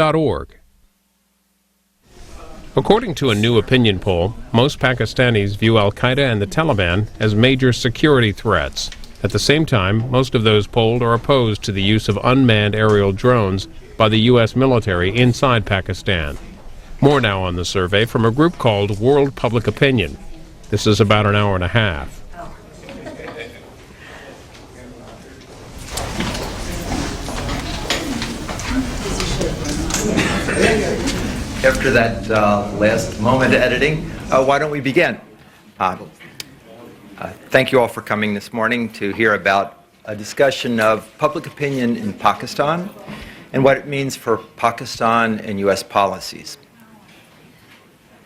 unfavorableopinion.org. According to a new opinion poll, most Pakistanis view al-Qaeda and the Taliban as major security threats. At the same time, most of those polled are opposed to the use of unmanned aerial drones by the U.S. military inside Pakistan. More now on the survey from a group called World Public Opinion. This is about an hour and a half. After that last moment of editing, why don't we begin? Thank you all for coming this morning to hear about a discussion of public opinion in Pakistan and what it means for Pakistan and U.S. policies.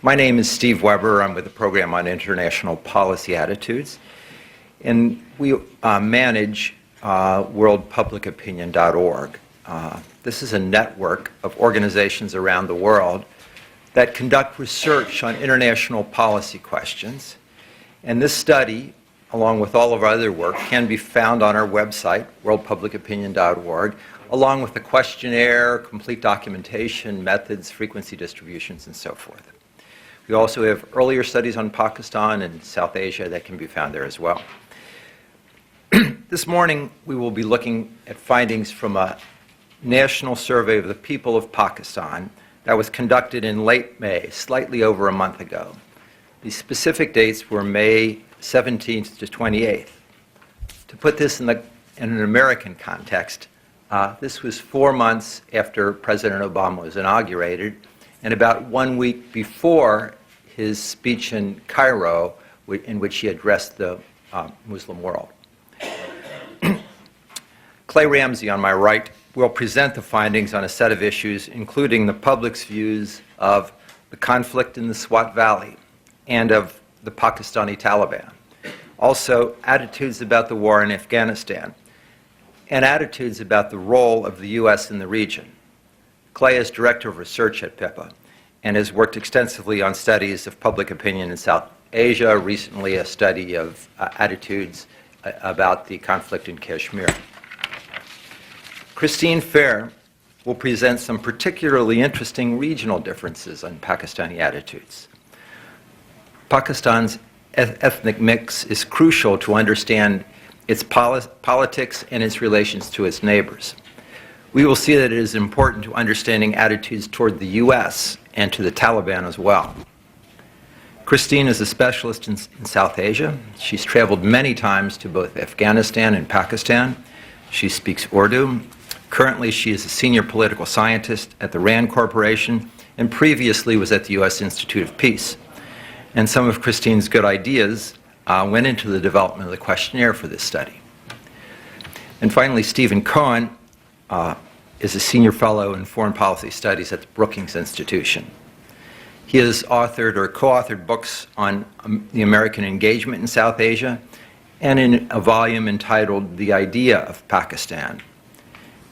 My name is Steve Weber. I'm with the Program on International Policy Attitudes, and we manage worldpublicopinion.org. This is a network of organizations around the world that conduct research on international policy questions. And this study, along with all of our other work, can be found on our website, worldpublicopinion.org, along with the questionnaire, complete documentation, methods, frequency distributions, and so forth. We also have earlier studies on Pakistan and South Asia that can be found there as well. This morning, we will be looking at findings from a national survey of the people of Pakistan that was conducted in late May, slightly over a month ago. The specific dates were May 17th to 28th. To put this in an American context, this was 4 months after President Obama was inaugurated and about 1 week before his speech in Cairo, in which he addressed the Muslim world. Clay Ramsey, on my right, will present the findings on a set of issues, including the public's views of the conflict in the Swat Valley and of the Pakistani Taliban. Also, attitudes about the war in Afghanistan and attitudes about the role of the U.S. in the region. Clay is Director of Research at PIPA and has worked extensively on studies of public opinion in South Asia, recently a study of attitudes about the conflict in Kashmir. Christine Fair will present some particularly interesting regional differences in Pakistani attitudes. Pakistan's ethnic mix is crucial to understand its politics and its relations to its neighbors. We will see that it is important to understanding attitudes toward the U.S. and to the Taliban as well. Christine is a specialist in South Asia. She's traveled many times to both Afghanistan and Pakistan. She speaks Urdu. Currently, she is a senior political scientist at the RAND Corporation and previously was at the U.S. Institute of Peace. And some of Christine's good ideas went into the development of the questionnaire for this study. And finally, Stephen Cohen is a senior fellow in foreign policy studies at the Brookings Institution. He has authored or co-authored books on the American engagement in South Asia and in a volume entitled The Idea of Pakistan.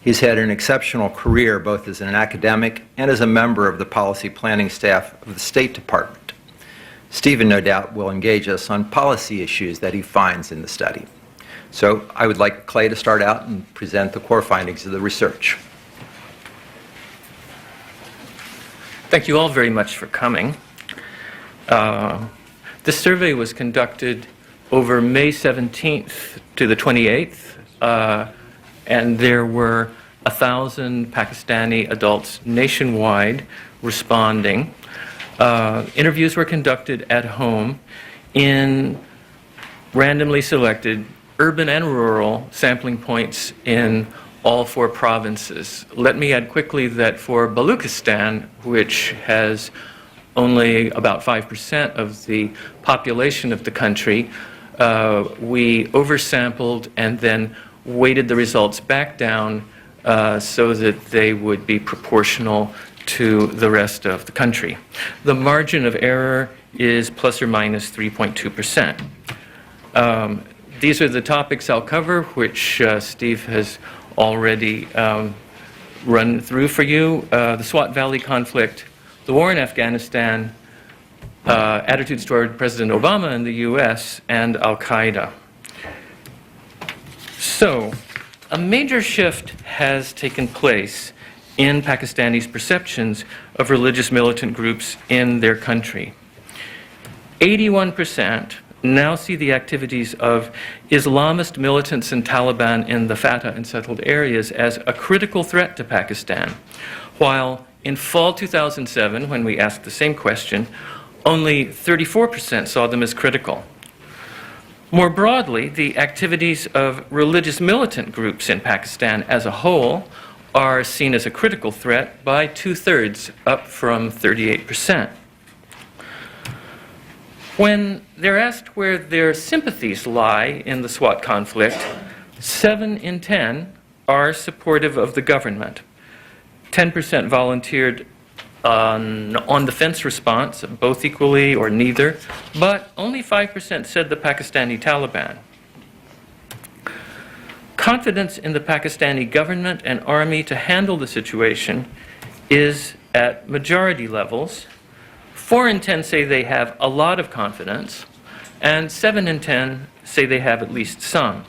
He's had an exceptional career both as an academic and as a member of the policy planning staff of the State Department. Stephen, no doubt, will engage us on policy issues that he finds in the study. So I would like Clay to start out and present the core findings of the research. Thank you all very much for coming. This survey was conducted over May 17th to the 28th. And there were 1,000 Pakistani adults nationwide responding. Interviews were conducted at home in randomly selected urban and rural sampling points in all 4 provinces. Let me add quickly that for Baluchistan, which has only about 5% of the population of the country, we oversampled and then weighted the results back down so that they would be proportional to the rest of the country. The margin of error is plus or minus 3.2%. These are the topics I'll cover, which Steve has already run through for you. The Swat Valley conflict, the war in Afghanistan, attitudes toward President Obama in the U.S., and al-Qaeda. So, a major shift has taken place in Pakistanis' perceptions of religious militant groups in their country. 81% now see the activities of Islamist militants and Taliban in the FATA and settled areas as a critical threat to Pakistan, while in fall 2007, when we asked the same question, only 34% saw them as critical. More broadly, the activities of religious militant groups in Pakistan as a whole are seen as a critical threat by 2/3, up from 38%. When they're asked where their sympathies lie in the SWAT conflict, 7 in 10 are supportive of the government. 10% volunteered on defense response, both equally or neither, but only 5% said the Pakistani Taliban. Confidence in the Pakistani government and army to handle the situation is at majority levels. 4 in 10 say they have a lot of confidence, and 7 in 10 say they have at least some.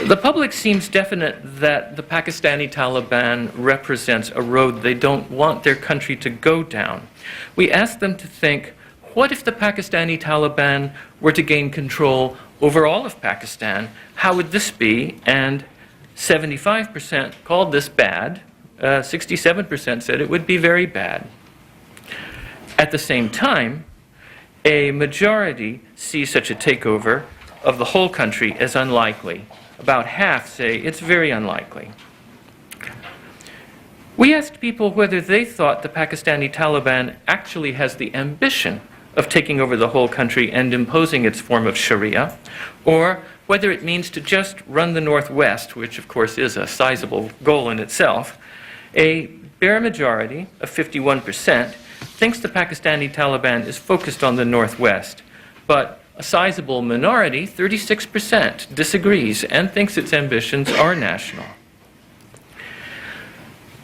The public seems definite that the Pakistani Taliban represents a road they don't want their country to go down. We asked them to think, what if the Pakistani Taliban were to gain control over all of Pakistan? How would this be? And 75% called this bad. 67% said it would be very bad. At the same time, a majority see such a takeover of the whole country as unlikely. About half say it's very unlikely. We asked people whether they thought the Pakistani Taliban actually has the ambition of taking over the whole country and imposing its form of Sharia, or whether it means to just run the Northwest, which of course is a sizable goal in itself. A bare majority of 51% thinks the Pakistani Taliban is focused on the Northwest, but a sizable minority, 36%, disagrees and thinks its ambitions are national.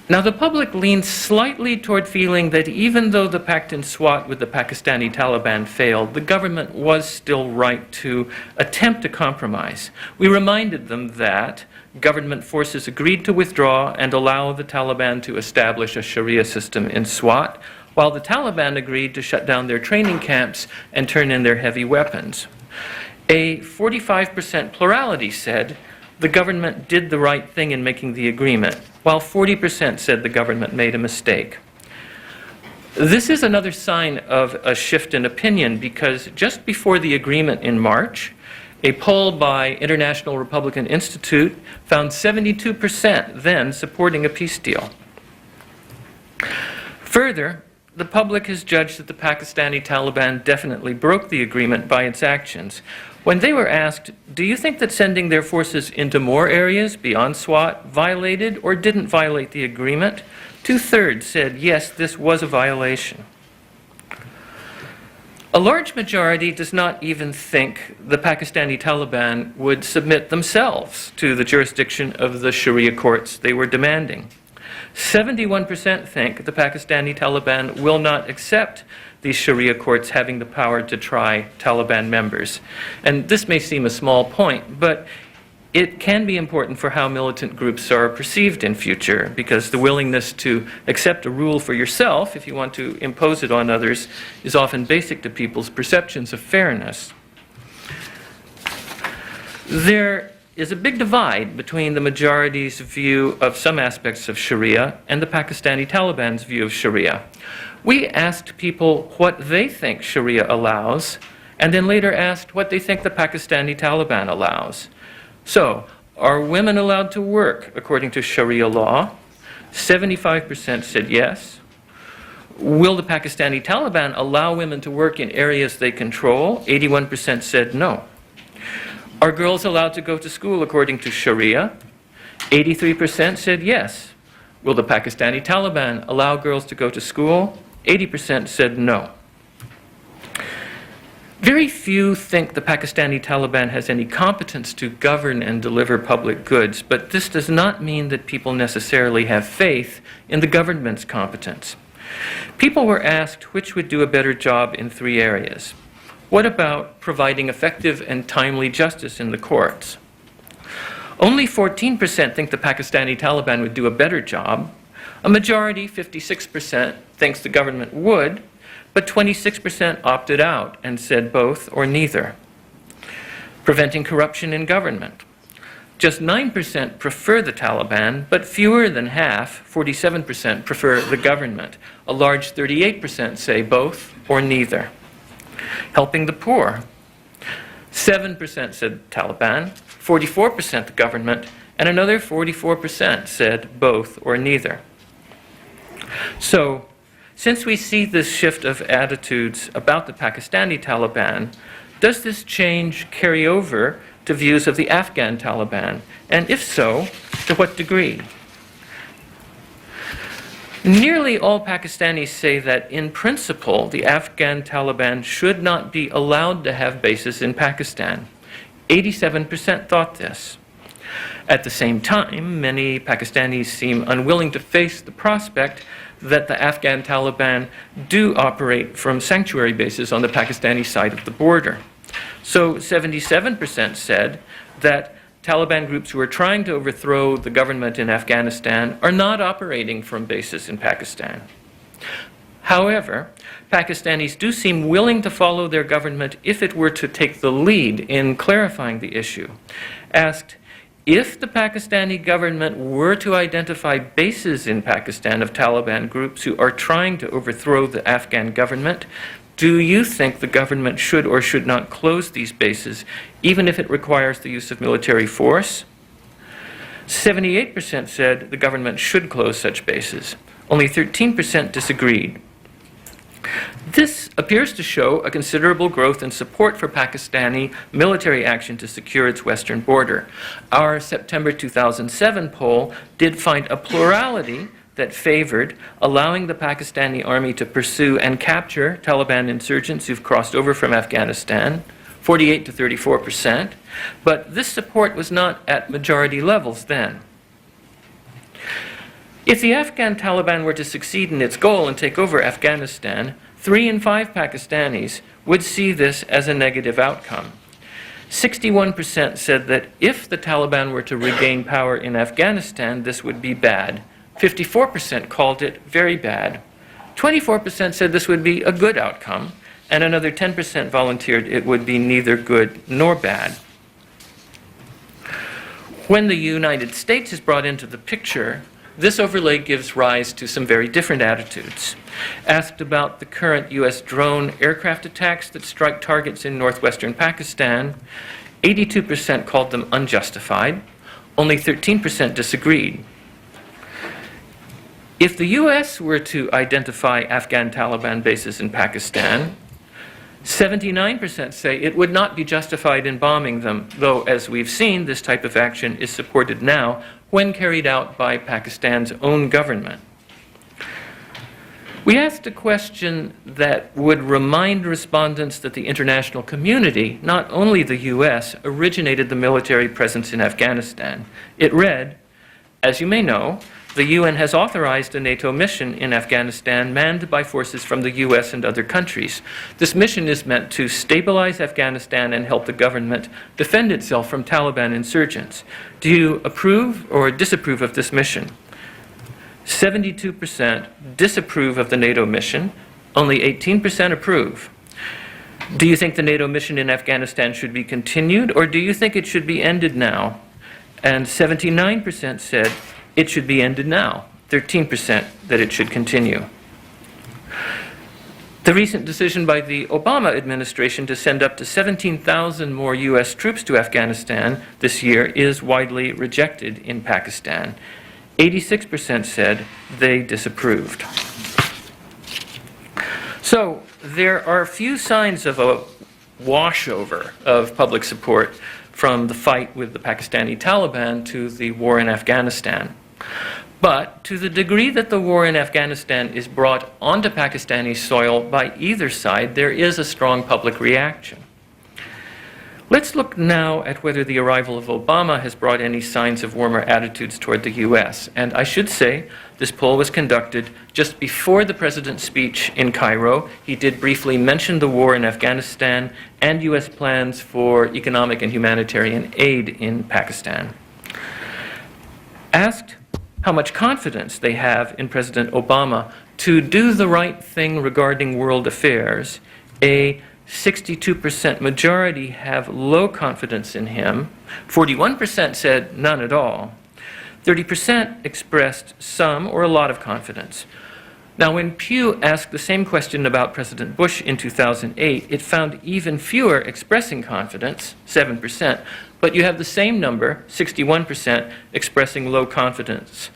Now, the public leans slightly toward feeling that even though the pact in SWAT with the Pakistani Taliban failed, the government was still right to attempt a compromise. We reminded them that government forces agreed to withdraw and allow the Taliban to establish a Sharia system in SWAT, while the Taliban agreed to shut down their training camps and turn in their heavy weapons. A 45% plurality said the government did the right thing in making the agreement, while 40% said the government made a mistake. This is another sign of a shift in opinion, because just before the agreement in March, a poll by International Republican Institute found 72% then supporting a peace deal. Further, the public has judged that the Pakistani Taliban definitely broke the agreement by its actions. When they were asked, do you think that sending their forces into more areas beyond SWAT violated or didn't violate the agreement, 2/3 said, yes, this was a violation. A large majority does not even think the Pakistani Taliban would submit themselves to the jurisdiction of the Sharia courts they were demanding. 71% think the Pakistani Taliban will not accept these Sharia courts having the power to try Taliban members. And this may seem a small point, but it can be important for how militant groups are perceived in future, because the willingness to accept a rule for yourself, if you want to impose it on others, is often basic to people's perceptions of fairness. There is a big divide between the majority's view of some aspects of Sharia and the Pakistani Taliban's view of Sharia. We asked people what they think Sharia allows, and then later asked what they think the Pakistani Taliban allows. So, are women allowed to work according to Sharia law? 75% said yes. Will the Pakistani Taliban allow women to work in areas they control? 81% said no. Are girls allowed to go to school according to Sharia? 83% said yes. Will the Pakistani Taliban allow girls to go to school? 80% said no. Very few think the Pakistani Taliban has any competence to govern and deliver public goods, but this does not mean that people necessarily have faith in the government's competence. People were asked which would do a better job in 3 areas. What about providing effective and timely justice in the courts? Only 14% think the Pakistani Taliban would do a better job. A majority, 56%, thinks the government would, but 26% opted out and said both or neither. Preventing corruption in government. Just 9% prefer the Taliban, but fewer than half, 47%, prefer the government. A large 38% say both or neither. Helping the poor. 7% said Taliban, 44% the government, and another 44% said both or neither. So, since we see this shift of attitudes about the Pakistani Taliban, does this change carry over to views of the Afghan Taliban? And if so, to what degree? Nearly all Pakistanis say that, in principle, the Afghan Taliban should not be allowed to have bases in Pakistan. 87% thought this. At the same time, many Pakistanis seem unwilling to face the prospect that the Afghan Taliban do operate from sanctuary bases on the Pakistani side of the border. So 77% said that Taliban groups who are trying to overthrow the government in Afghanistan are not operating from bases in Pakistan. However, Pakistanis do seem willing to follow their government if it were to take the lead in clarifying the issue. Asked, if the Pakistani government were to identify bases in Pakistan of Taliban groups who are trying to overthrow the Afghan government, do you think the government should or should not close these bases, even if it requires the use of military force? 78% said the government should close such bases. Only 13% disagreed. This appears to show a considerable growth in support for Pakistani military action to secure its western border. Our September 2007 poll did find a plurality that favored allowing the Pakistani army to pursue and capture Taliban insurgents who've crossed over from Afghanistan, 48 to 34%, but this support was not at majority levels then. If the Afghan Taliban were to succeed in its goal and take over Afghanistan, 3 in 5 Pakistanis would see this as a negative outcome. 61% said that if the Taliban were to regain power in Afghanistan, this would be bad. 54% called it very bad. 24% said this would be a good outcome, and another 10% volunteered it would be neither good nor bad. When the United States is brought into the picture, this overlay gives rise to some very different attitudes. Asked about the current U.S. drone aircraft attacks that strike targets in northwestern Pakistan, 82% called them unjustified. Only 13% disagreed. If the U.S. were to identify Afghan Taliban bases in Pakistan, 79% say it would not be justified in bombing them, though, as we've seen, this type of action is supported now when carried out by Pakistan's own government. We asked a question that would remind respondents that the international community, not only the U.S., originated the military presence in Afghanistan. It read, as you may know, the UN has authorized a NATO mission in Afghanistan manned by forces from the US and other countries. This mission is meant to stabilize Afghanistan and help the government defend itself from Taliban insurgents. Do you approve or disapprove of this mission? 72% disapprove of the NATO mission, only 18% approve. Do you think the NATO mission in Afghanistan should be continued, or do you think it should be ended now? And 79% said it should be ended now, 13% that it should continue. The recent decision by the Obama administration to send up to 17,000 more U.S. troops to Afghanistan this year is widely rejected in Pakistan. 86% said they disapproved. So there are few signs of a washover of public support from the fight with the Pakistani Taliban to the war in Afghanistan. But to the degree that the war in Afghanistan is brought onto Pakistani soil by either side, there is a strong public reaction. Let's look now at whether the arrival of Obama has brought any signs of warmer attitudes toward the U.S. And I should say, this poll was conducted just before the president's speech in Cairo. He did briefly mention the war in Afghanistan and U.S. plans for economic and humanitarian aid in Pakistan. asked how much confidence they have in President Obama to do the right thing regarding world affairs, a 62% majority have low confidence in him, 41% said none at all, 30% expressed some or a lot of confidence. Now, when Pew asked the same question about President Bush in 2008, it found even fewer expressing confidence, 7%, but you have the same number, 61%, expressing low confidence.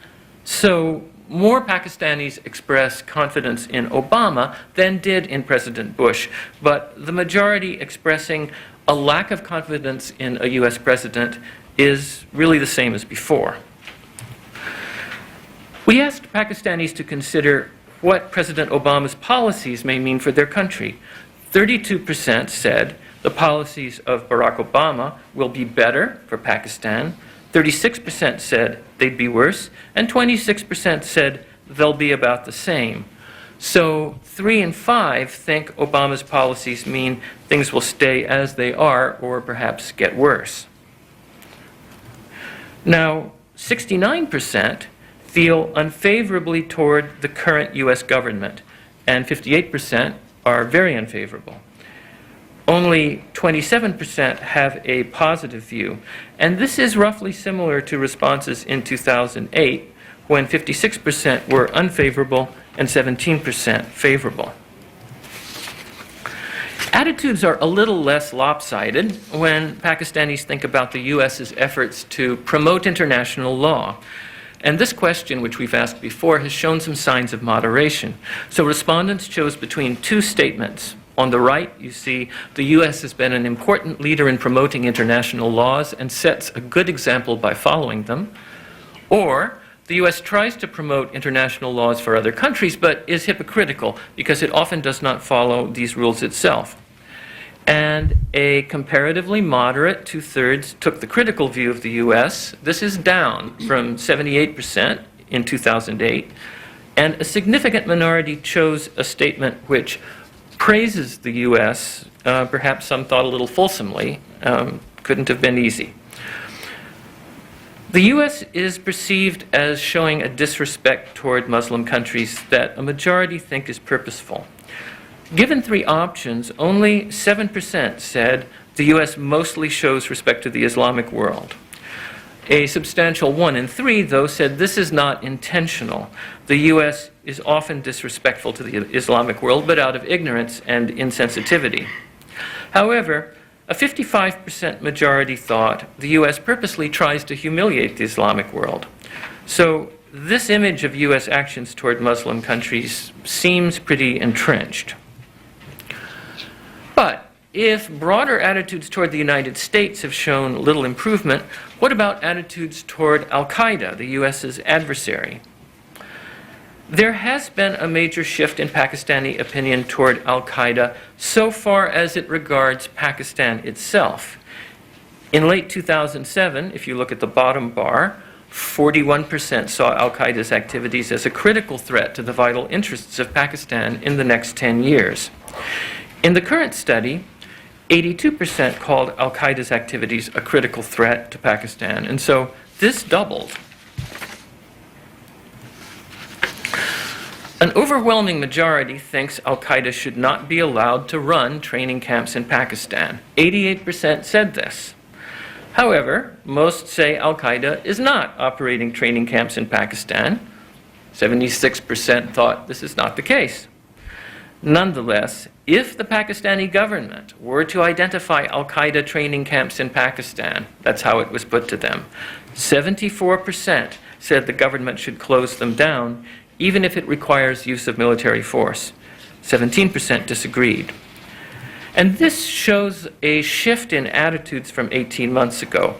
So more Pakistanis express confidence in Obama than did in President Bush, but the majority expressing a lack of confidence in a U.S. president is really the same as before. We asked Pakistanis to consider what President Obama's policies may mean for their country. 32% said the policies of Barack Obama will be better for Pakistan, 36% said they'd be worse, and 26% said they'll be about the same. So 3 in 5 think Obama's policies mean things will stay as they are or perhaps get worse. Now, 69% feel unfavorably toward the current U.S. government, and 58% are very unfavorable. Only 27% have a positive view, and this is roughly similar to responses in 2008, when 56% were unfavorable and 17% favorable. Attitudes are a little less lopsided when Pakistanis think about the U.S.'s efforts to promote international law. And this question, which we've asked before, has shown some signs of moderation. So respondents chose between two statements. On the right, you see the U.S. has been an important leader in promoting international laws and sets a good example by following them. Or the U.S. tries to promote international laws for other countries, but is hypocritical because it often does not follow these rules itself. And a comparatively moderate 2/3 took the critical view of the U.S. This is down from 78% in 2008. And a significant minority chose a statement which praises the U.S., perhaps some thought a little fulsomely, couldn't have been easy. The U.S. is perceived as showing a disrespect toward Muslim countries that a majority think is purposeful. Given 3 options, only 7% said the U.S. mostly shows respect to the Islamic world. A substantial 1 in 3, though, said this is not intentional. The U.S. is often disrespectful to the Islamic world, but out of ignorance and insensitivity. However, a 55% majority thought the U.S. purposely tries to humiliate the Islamic world. So this image of U.S. actions toward Muslim countries seems pretty entrenched. But if broader attitudes toward the United States have shown little improvement, what about attitudes toward Al-Qaeda, the U.S.'s adversary? There has been a major shift in Pakistani opinion toward Al-Qaeda so far as it regards Pakistan itself. In late 2007, if you look at the bottom bar, 41% saw Al-Qaeda's activities as a critical threat to the vital interests of Pakistan in the next 10 years. In the current study, 82% called Al-Qaeda's activities a critical threat to Pakistan, and so this doubled. An overwhelming majority thinks Al-Qaeda should not be allowed to run training camps in Pakistan. 88% said this. However, most say Al-Qaeda is not operating training camps in Pakistan. 76% thought this is not the case. Nonetheless, if the Pakistani government were to identify Al-Qaeda training camps in Pakistan, that's how it was put to them, 74% said the government should close them down, even if it requires use of military force. 17% disagreed. And this shows a shift in attitudes from 18 months ago.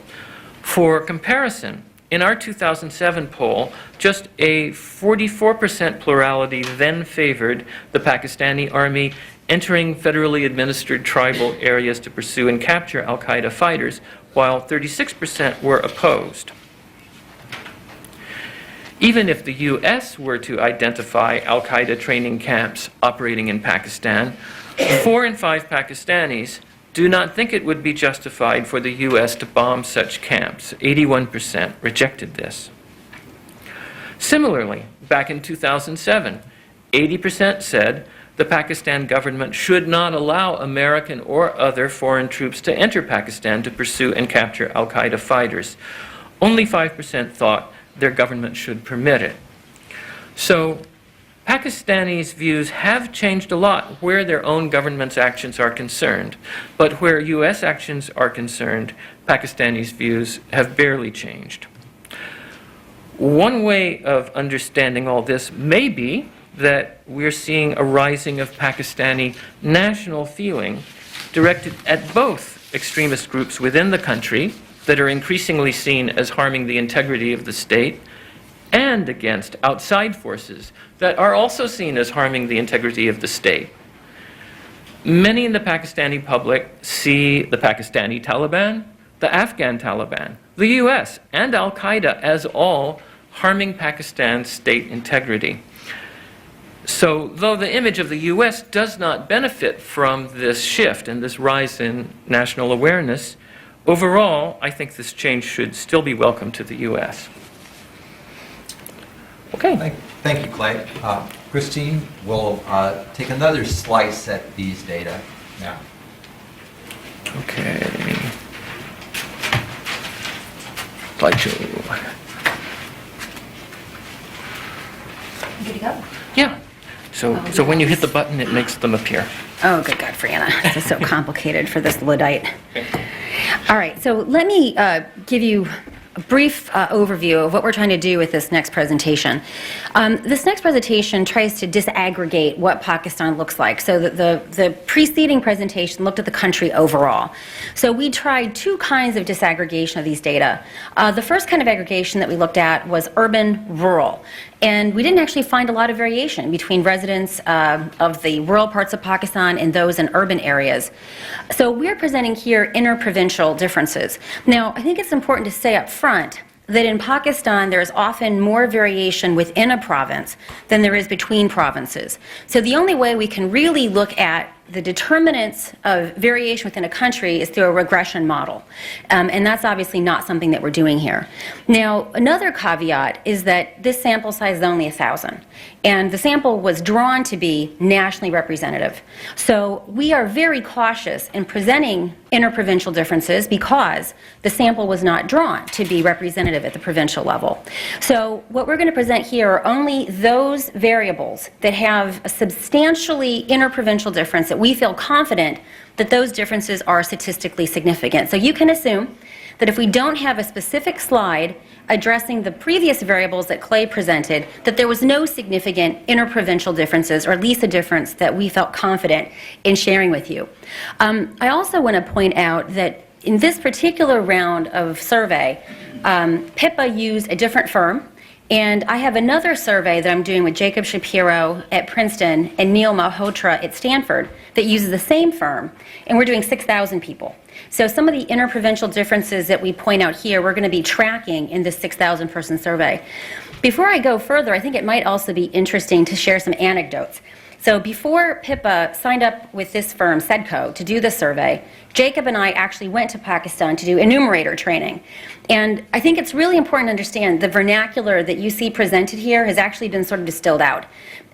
For comparison, in our 2007 poll, just a 44% plurality then favored the Pakistani army entering federally administered tribal areas to pursue and capture al-Qaeda fighters, while 36% were opposed. Even if the U.S. were to identify al-Qaeda training camps operating in Pakistan, 4 in 5 Pakistanis do not think it would be justified for the U.S. to bomb such camps. 81% rejected this. Similarly, back in 2007, 80% said the Pakistan government should not allow American or other foreign troops to enter Pakistan to pursue and capture al-Qaeda fighters. Only 5% thought their government should permit it. So Pakistanis' views have changed a lot where their own government's actions are concerned, but where U.S. actions are concerned, Pakistanis' views have barely changed. One way of understanding all this may be that we're seeing a rising of Pakistani national feeling directed at both extremist groups within the country that are increasingly seen as harming the integrity of the state, and against outside forces that are also seen as harming the integrity of the state. Many in the Pakistani public see the Pakistani Taliban, the Afghan Taliban, the US, and al-Qaeda as all harming Pakistan's state integrity. So, though the image of the US does not benefit from this shift and this rise in national awareness, overall, I think this change should still be welcome to the US. Okay. Thank you, Clay. Christine will take another slice at these data now. Okay. Slideshow. Good to go? Yeah. So when you hit the button, it makes them appear. Oh, good God, Brianna. This is so complicated for this Luddite. All right, so let me give you a brief overview of what we're trying to do with this next presentation. This next presentation tries to disaggregate what Pakistan looks like. So the preceding presentation looked at the country overall. So we tried two kinds of disaggregation of these data. The first kind of aggregation that we looked at was urban-rural. And we didn't actually find a lot of variation between residents of the rural parts of Pakistan and those in urban areas. So we're presenting here interprovincial differences. Now, I think it's important to say up front that in Pakistan there is often more variation within a province than there is between provinces. So the only way we can really look at the determinants of variation within a country is through a regression model. And that's obviously not something that we're doing here. Now, another caveat is that this sample size is only 1,000. And the sample was drawn to be nationally representative. So we are very cautious in presenting interprovincial differences because the sample was not drawn to be representative at the provincial level. So what we're going to present here are only those variables that have a substantially interprovincial difference that we feel confident that those differences are statistically significant. So you can assume that if we don't have a specific slide addressing the previous variables that Clay presented, that there was no significant interprovincial differences, or at least a difference that we felt confident in sharing with you. I also want to point out that in this particular round of survey, PIPA used a different firm. And I have another survey that I'm doing with Jacob Shapiro at Princeton and Neil Malhotra at Stanford that uses the same firm, and we're doing 6,000 people. So some of the interprovincial differences that we point out here, we're going to be tracking in this 6,000 person survey. Before I go further, I think it might also be interesting to share some anecdotes. So before PIPA signed up with this firm, SEDCO, to do the survey, Jacob and I actually went to Pakistan to do enumerator training. And I think it's really important to understand the vernacular that you see presented here has actually been sort of distilled out.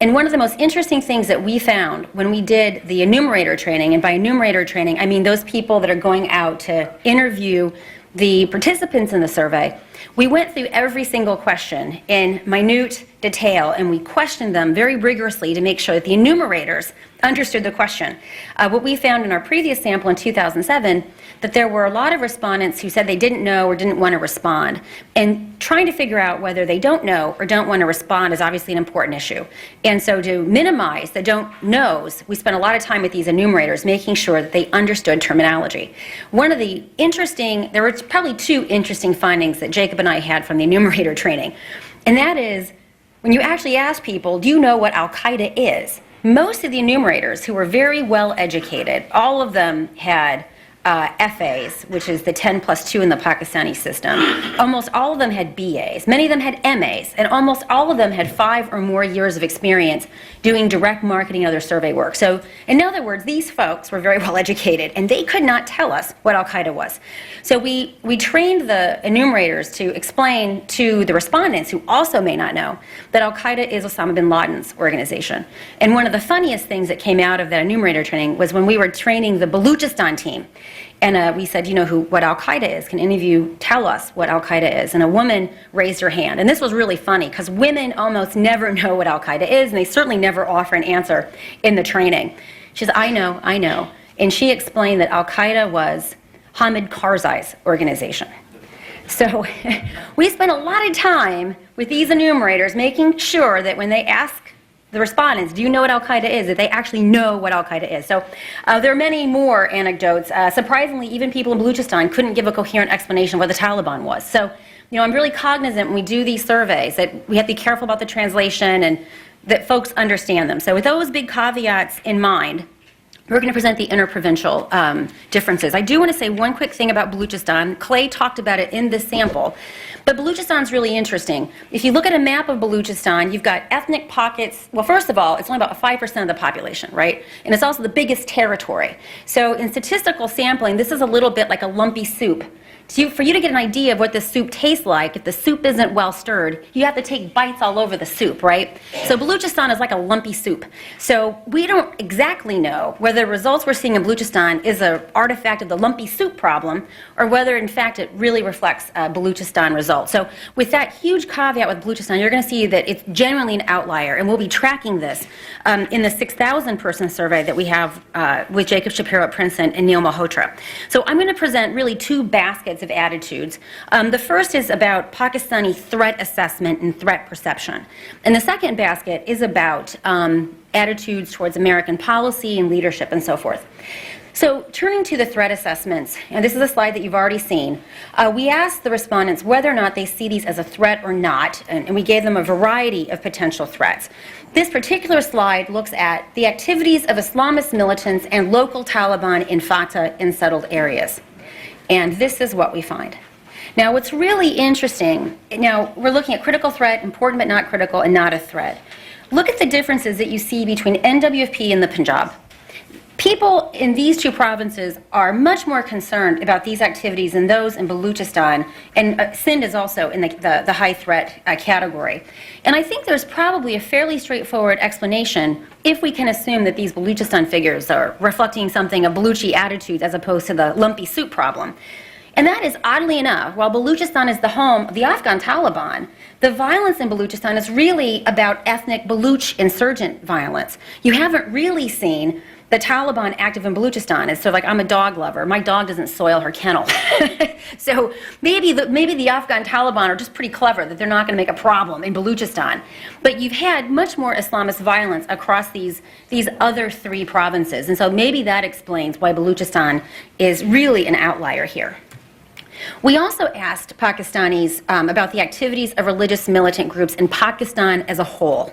And one of the most interesting things that we found when we did the enumerator training, and by enumerator training, I mean those people that are going out to interview the participants in the survey, we went through every single question in minute detail, and we questioned them very rigorously to make sure that the enumerators understood the question. What we found in our previous sample in 2007, that there were a lot of respondents who said they didn't know or didn't want to respond. And trying to figure out whether they don't know or don't want to respond is obviously an important issue. And so to minimize the don't knows, we spent a lot of time with these enumerators making sure that they understood terminology. One of the there were probably two interesting findings that Jacob and I had from the enumerator training. And that is, when you actually ask people, do you know what al-Qaeda is? Most of the enumerators who were very well educated, all of them had FAs, which is the 10+2 in the Pakistani system. Almost all of them had BAs. Many of them had MAs, and almost all of them had 5 or more years of experience doing direct marketing and other survey work. So, in other words, these folks were very well educated, and they could not tell us what Al-Qaeda was. So we trained the enumerators to explain to the respondents, who also may not know, that Al-Qaeda is Osama bin Laden's organization. And one of the funniest things that came out of that enumerator training was when we were training the Baluchistan team. And we said, you know what Al-Qaeda is? Can any of you tell us what Al-Qaeda is? And a woman raised her hand. And this was really funny, because women almost never know what Al-Qaeda is, and they certainly never offer an answer in the training. She said, I know. And she explained that Al-Qaeda was Hamid Karzai's organization. So we spent a lot of time with these enumerators making sure that when they ask the respondents, do you know what Al-Qaeda is, that they actually know what Al-Qaeda is. So there are many more anecdotes. Surprisingly, even people in Baluchistan couldn't give a coherent explanation of what the Taliban was. So, I'm really cognizant when we do these surveys that we have to be careful about the translation and that folks understand them. So with those big caveats in mind, we're going to present the interprovincial differences. I do want to say one quick thing about Baluchistan. Clay talked about it in this sample, but Baluchistan's really interesting. If you look at a map of Baluchistan, you've got ethnic pockets. Well, first of all, it's only about 5% of the population, right? And it's also the biggest territory. So in statistical sampling, this is a little bit like a lumpy soup. So for you to get an idea of what this soup tastes like, if the soup isn't well stirred, you have to take bites all over the soup, right? So Baluchistan is like a lumpy soup. So we don't exactly know whether the results we're seeing in Baluchistan is an artifact of the lumpy soup problem, or whether in fact it really reflects Baluchistan results. So with that huge caveat with Baluchistan, you're going to see that it's genuinely an outlier, and we'll be tracking this in the 6,000 person survey that we have with Jacob Shapiro at Princeton and Neil Malhotra. So I'm going to present really 2 baskets of attitudes. The first is about Pakistani threat assessment and threat perception. And the second basket is about attitudes towards American policy and leadership and so forth. So turning to the threat assessments, and this is a slide that you've already seen, we asked the respondents whether or not they see these as a threat or not, and we gave them a variety of potential threats. This particular slide looks at the activities of Islamist militants and local Taliban in FATA in settled areas. And this is what we find. Now, what's really interesting, now we're looking at critical threat, important but not critical, and not a threat. Look at the differences that you see between NWFP and the Punjab. People in these 2 provinces are much more concerned about these activities than those in Baluchistan, and Sindh is also in the high threat category. And I think there's probably a fairly straightforward explanation if we can assume that these Baluchistan figures are reflecting something of Baluchi attitudes as opposed to the lumpy soup problem. And that is, oddly enough, while Baluchistan is the home of the Afghan Taliban, the violence in Baluchistan is really about ethnic Baluch insurgent violence. You haven't really seen the Taliban active in Baluchistan. It's sort of like, I'm a dog lover. My dog doesn't soil her kennel. So maybe the Afghan Taliban are just pretty clever that they're not going to make a problem in Baluchistan. But you've had much more Islamist violence across these other 3 provinces. And so maybe that explains why Baluchistan is really an outlier here. We also asked Pakistanis about the activities of religious militant groups in Pakistan as a whole.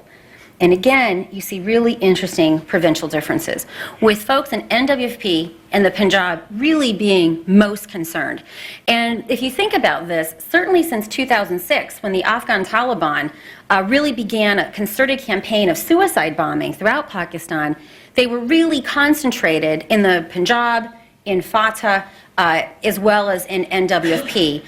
And again, you see really interesting provincial differences, with folks in NWFP and the Punjab really being most concerned. And if you think about this, certainly since 2006, when the Afghan Taliban really began a concerted campaign of suicide bombing throughout Pakistan, they were really concentrated in the Punjab, in FATA, as well as in NWFP.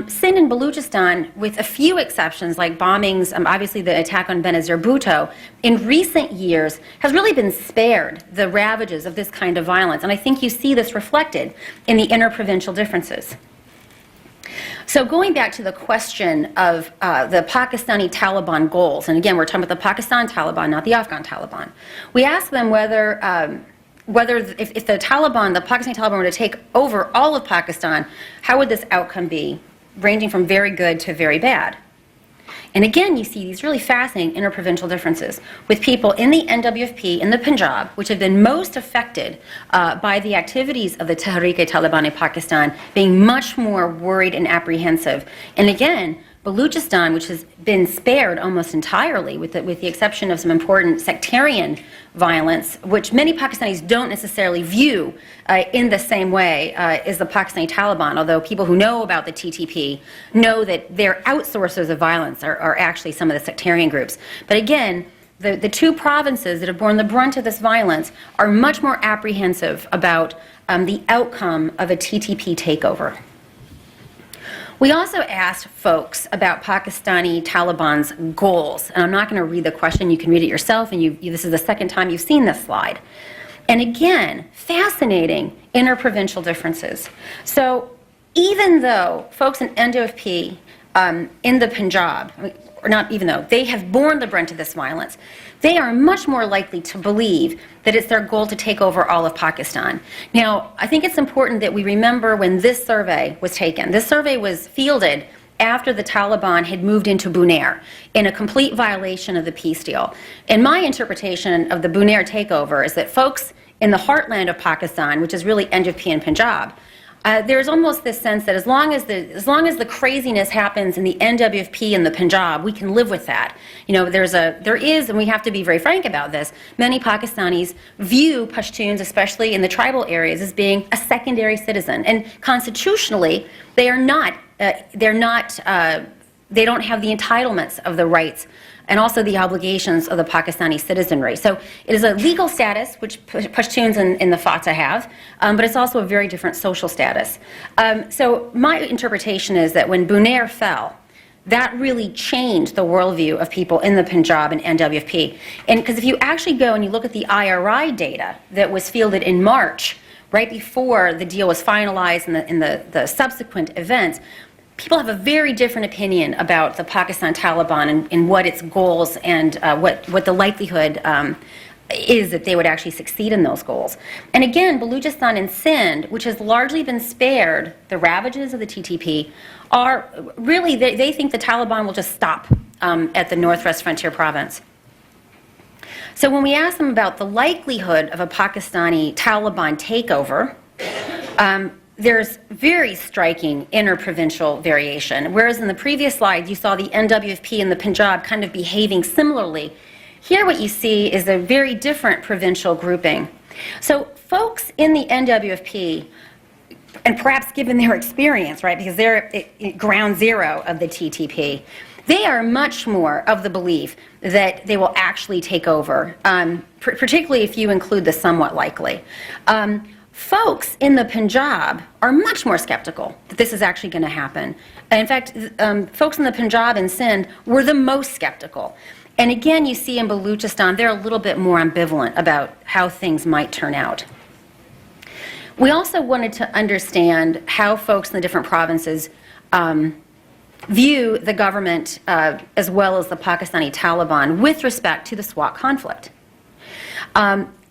Sindh and Baluchistan, with a few exceptions like bombings, obviously the attack on Benazir Bhutto, in recent years has really been spared the ravages of this kind of violence. And I think you see this reflected in the interprovincial differences. So going back to the question of the Pakistani Taliban goals, and again, we're talking about the Pakistan Taliban, not the Afghan Taliban. We asked them whether if the Taliban, the Pakistani Taliban, were to take over all of Pakistan, how would this outcome be, ranging from very good to very bad? And again, you see these really fascinating interprovincial differences, with people in the NWFP and the Punjab, which have been most affected by the activities of the Tehreek-e-Taliban in Pakistan, being much more worried and apprehensive. And again, Baluchistan, which has been spared almost entirely, with the exception of some important sectarian violence, which many Pakistanis don't necessarily view in the same way as the Pakistani Taliban, although people who know about the TTP know that their outsourcers of violence are actually some of the sectarian groups. But again, the two provinces that have borne the brunt of this violence are much more apprehensive about the outcome of a TTP takeover. We also asked folks about Pakistani Taliban's goals, and I'm not going to read the question. You can read it yourself, and this is the second time you've seen this slide. And again, fascinating interprovincial differences. So even though folks in NWFP in the Punjab, or not even though, they have borne the brunt of this violence, they are much more likely to believe that it's their goal to take over all of Pakistan. Now, I think it's important that we remember when this survey was taken. This survey was fielded after the Taliban had moved into Bunair in a complete violation of the peace deal. And my interpretation of the Bunair takeover is that folks in the heartland of Pakistan, which is really NWFP and Punjab, there's almost this sense that as long as the craziness happens in the NWFP and the Punjab, we can live with that. You know, there is, and we have to be very frank about this, many Pakistanis view Pashtuns, especially in the tribal areas, as being a secondary citizen. And constitutionally, they don't have the entitlements of the rights and also the obligations of the Pakistani citizenry. So it is a legal status, which Pashtuns in the Fatah have, but it's also a very different social status. So my interpretation is that when Bunair fell, that really changed the worldview of people in the Punjab and NWFP. And because if you actually go and you look at the IRI data that was fielded in March, right before the deal was finalized and the subsequent events, people have a very different opinion about the Pakistan Taliban and what its goals and what the likelihood is that they would actually succeed in those goals. And again, Baluchistan and Sindh, which has largely been spared the ravages of the TTP, are really, they think the Taliban will just stop at the Northwest Frontier Province. So when we ask them about the likelihood of a Pakistani Taliban takeover, there's very striking interprovincial variation. Whereas in the previous slide, you saw the NWFP and the Punjab kind of behaving similarly. Here what you see is a very different provincial grouping. So folks in the NWFP, and perhaps given their experience, right, because they're at ground zero of the TTP, they are much more of the belief that they will actually take over, particularly if you include the somewhat likely. Folks in the Punjab are much more skeptical that this is actually going to happen. In fact, folks in the Punjab and Sindh were the most skeptical. And again, you see in Baluchistan, they're a little bit more ambivalent about how things might turn out. We also wanted to understand how folks in the different provinces view the government as well as the Pakistani Taliban with respect to the SWAT conflict.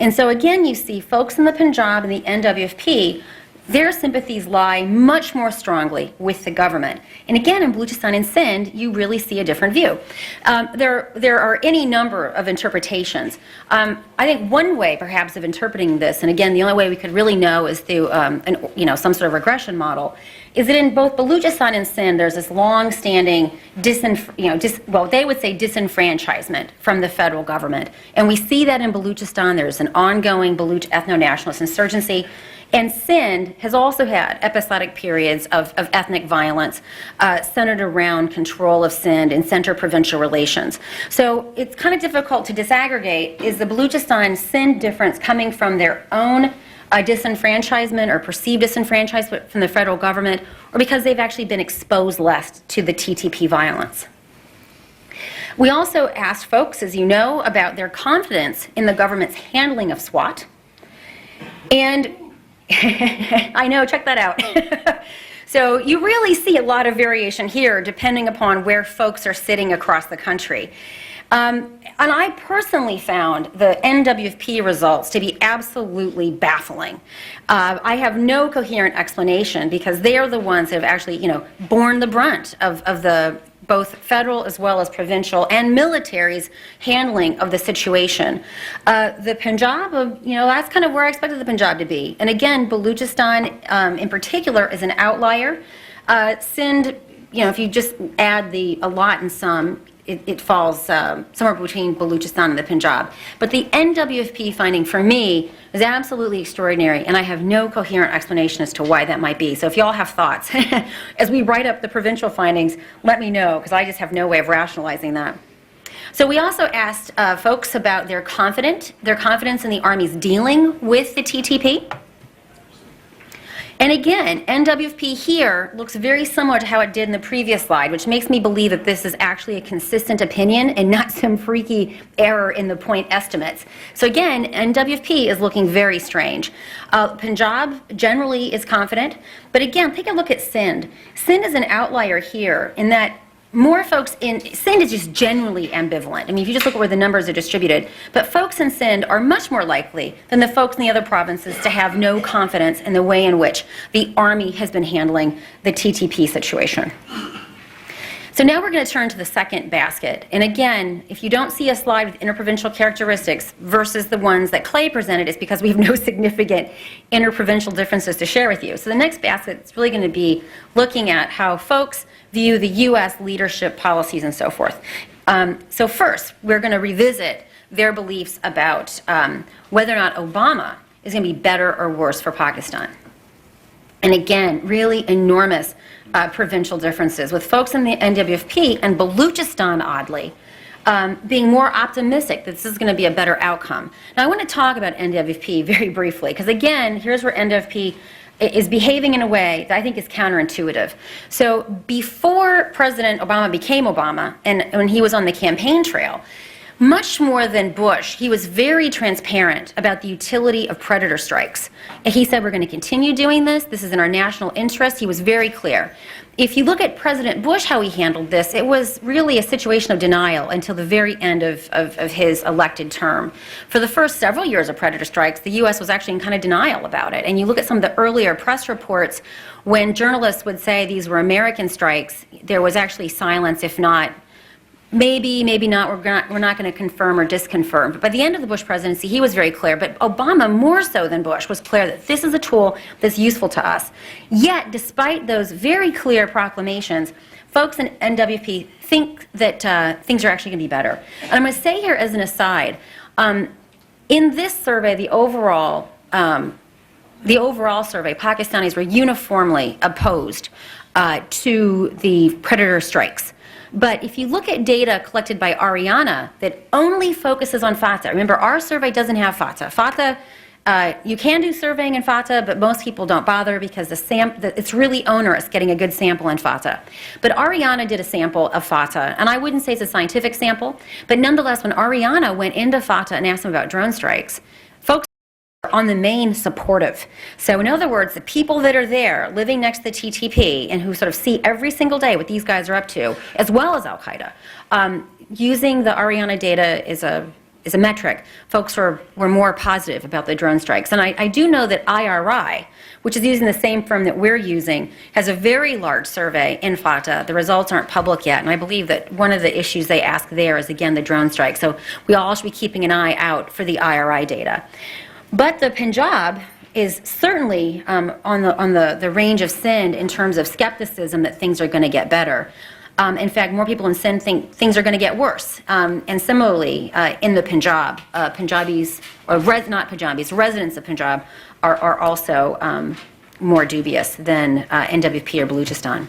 And so again, you see folks in the Punjab and the NWFP, their sympathies lie much more strongly with the government. And again, in Baluchistan and Sindh, you really see a different view. There are any number of interpretations. I think one way, perhaps, of interpreting this, and again, the only way we could really know is through some sort of regression model, is that in both Baluchistan and Sindh, there's this long-standing they would say disenfranchisement from the federal government. And we see that in Baluchistan. There's an ongoing Baluch ethno-nationalist insurgency. And Sindh has also had episodic periods of ethnic violence centered around control of Sindh and center-provincial relations. So it's kind of difficult to disaggregate. Is the Baluchistan-Sindh difference coming from their own disenfranchisement or perceived disenfranchisement from the federal government, or because they've actually been exposed less to the TTP violence? We also asked folks, as you know, about their confidence in the government's handling of SWAT. And I know, check that out. So you really see a lot of variation here depending upon where folks are sitting across the country. And I personally found the NWFP results to be absolutely baffling. I have no coherent explanation because they are the ones that have actually, borne the brunt of the both federal as well as provincial and military's handling of the situation. The Punjab, that's kind of where I expected the Punjab to be. And again, Baluchistan in particular is an outlier. Sindh if you just add a lot and some, it falls somewhere between Baluchistan and the Punjab. But the NWFP finding for me is absolutely extraordinary, and I have no coherent explanation as to why that might be. So if y'all have thoughts, as we write up the provincial findings, let me know, because I just have no way of rationalizing that. So we also asked folks about their confidence in the Army's dealing with the TTP. And again, NWFP here looks very similar to how it did in the previous slide, which makes me believe that this is actually a consistent opinion and not some freaky error in the point estimates. So again, NWFP is looking very strange. Punjab generally is confident, but again, take a look at Sindh. Sindh is an outlier here in that more folks in Sindh is just generally ambivalent. I mean, if you just look at where the numbers are distributed, but folks in Sindh are much more likely than the folks in the other provinces to have no confidence in the way in which the Army has been handling the TTP situation. So now we're going to turn to the second basket. And again, if you don't see a slide with interprovincial characteristics versus the ones that Clay presented, it's because we have no significant interprovincial differences to share with you. So the next basket is really going to be looking at how folks view the U.S. leadership policies and so forth. So first, we're going to revisit their beliefs about whether or not Obama is going to be better or worse for Pakistan. And again, really enormous provincial differences, with folks in the NWFP and Baluchistan, oddly, being more optimistic that this is going to be a better outcome. Now, I want to talk about NWFP very briefly, because again, here's where NWFP is behaving in a way that I think is counterintuitive. So before President Obama became Obama, and when he was on the campaign trail, much more than Bush, he was very transparent about the utility of predator strikes. And he said, we're going to continue doing this. This is in our national interest. He was very clear. If you look at President Bush, how he handled this, it was really a situation of denial until the very end of his elected term. For the first several years of predator strikes, the U.S. was actually in kind of denial about it. And you look at some of the earlier press reports, when journalists would say these were American strikes, there was actually silence, if not, maybe, maybe not, we're not going to confirm or disconfirm. But by the end of the Bush presidency, he was very clear. But Obama, more so than Bush, was clear that this is a tool that's useful to us. Yet, despite those very clear proclamations, folks in NWP think that things are actually going to be better. And I'm going to say here as an aside, in this survey, the overall survey, Pakistanis were uniformly opposed to the predator strikes. But if you look at data collected by Ariana that only focuses on FATA, remember our survey doesn't have FATA. FATA, you can do surveying in FATA, but most people don't bother because it's really onerous getting a good sample in FATA. But Ariana did a sample of FATA, and I wouldn't say it's a scientific sample, but nonetheless, when Ariana went into FATA and asked them about drone strikes, folks on the main supportive. So in other words, the people that are there living next to the TTP and who sort of see every single day what these guys are up to, as well as Al-Qaeda, using the Ariana data is a metric, folks were more positive about the drone strikes. And I do know that IRI, which is using the same firm that we're using, has a very large survey in FATA. The results aren't public yet, and I believe that one of the issues they ask there is, again, the drone strike. So we all should be keeping an eye out for the IRI data. But the Punjab is certainly on the range of Sindh in terms of skepticism that things are going to get better. In fact, more people in Sindh think things are going to get worse. And similarly, in the Punjab, residents of Punjab are also more dubious than NWP or Baluchistan.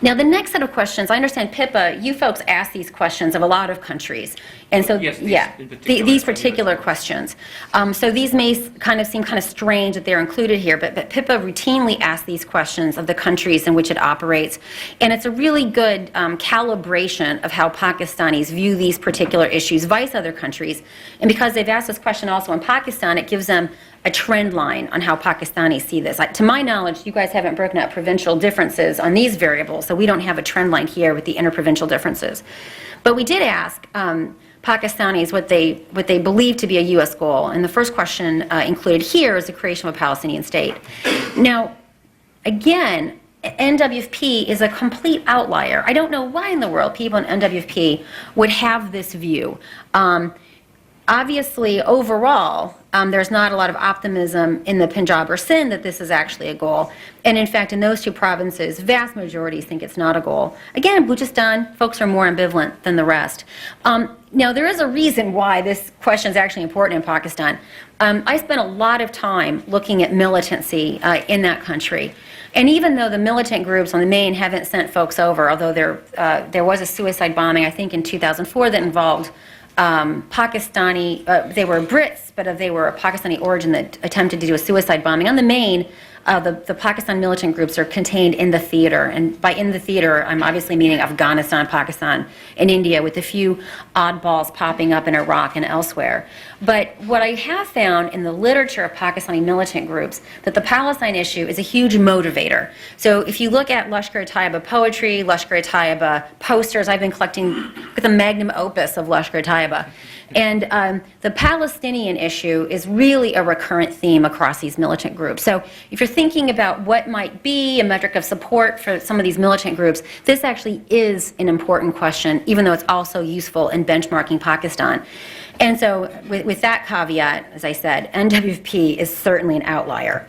Now, the next set of questions, I understand, Pippa, you folks ask these questions of a lot of countries. And so, yes, these particular questions. So these may seem kind of strange that they're included here, but Pippa routinely asks these questions of the countries in which it operates. And it's a really good calibration of how Pakistanis view these particular issues vice other countries. And because they've asked this question also in Pakistan, it gives them a trend line on how Pakistanis see this. To my knowledge, you guys haven't broken out provincial differences on these variables, so we don't have a trend line here with the interprovincial differences. But we did ask Pakistanis what they believe to be a U.S. goal, and the first question included here is the creation of a Palestinian state. Now, again, NWFP is a complete outlier. I don't know why in the world people in NWFP would have this view. Obviously, overall, there's not a lot of optimism in the Punjab or Sindh that this is actually a goal. And in fact, in those two provinces, vast majorities think it's not a goal. Again, Balochistan, folks are more ambivalent than the rest. Now, there is a reason why this question is actually important in Pakistan. I spent a lot of time looking at militancy in that country. And even though the militant groups on the main haven't sent folks over, although there was a suicide bombing, I think in 2004, that involved Pakistani, they were Brits, but they were a Pakistani origin that attempted to do a suicide bombing. On the main, the Pakistan militant groups are contained in the theater, and by in the theater, I'm obviously meaning Afghanistan, Pakistan, and India, with a few oddballs popping up in Iraq and elsewhere. But what I have found in the literature of Pakistani militant groups, that the Palestine issue is a huge motivator. So if you look at Lashkar-e-Taiba poetry, Lashkar-e-Taiba posters, I've been collecting the magnum opus of Lashkar-e-Taiba. And the Palestinian issue is really a recurrent theme across these militant groups. So if you're thinking about what might be a metric of support for some of these militant groups, this actually is an important question, even though it's also useful in benchmarking Pakistan. And so with that caveat, as I said, NWP is certainly an outlier.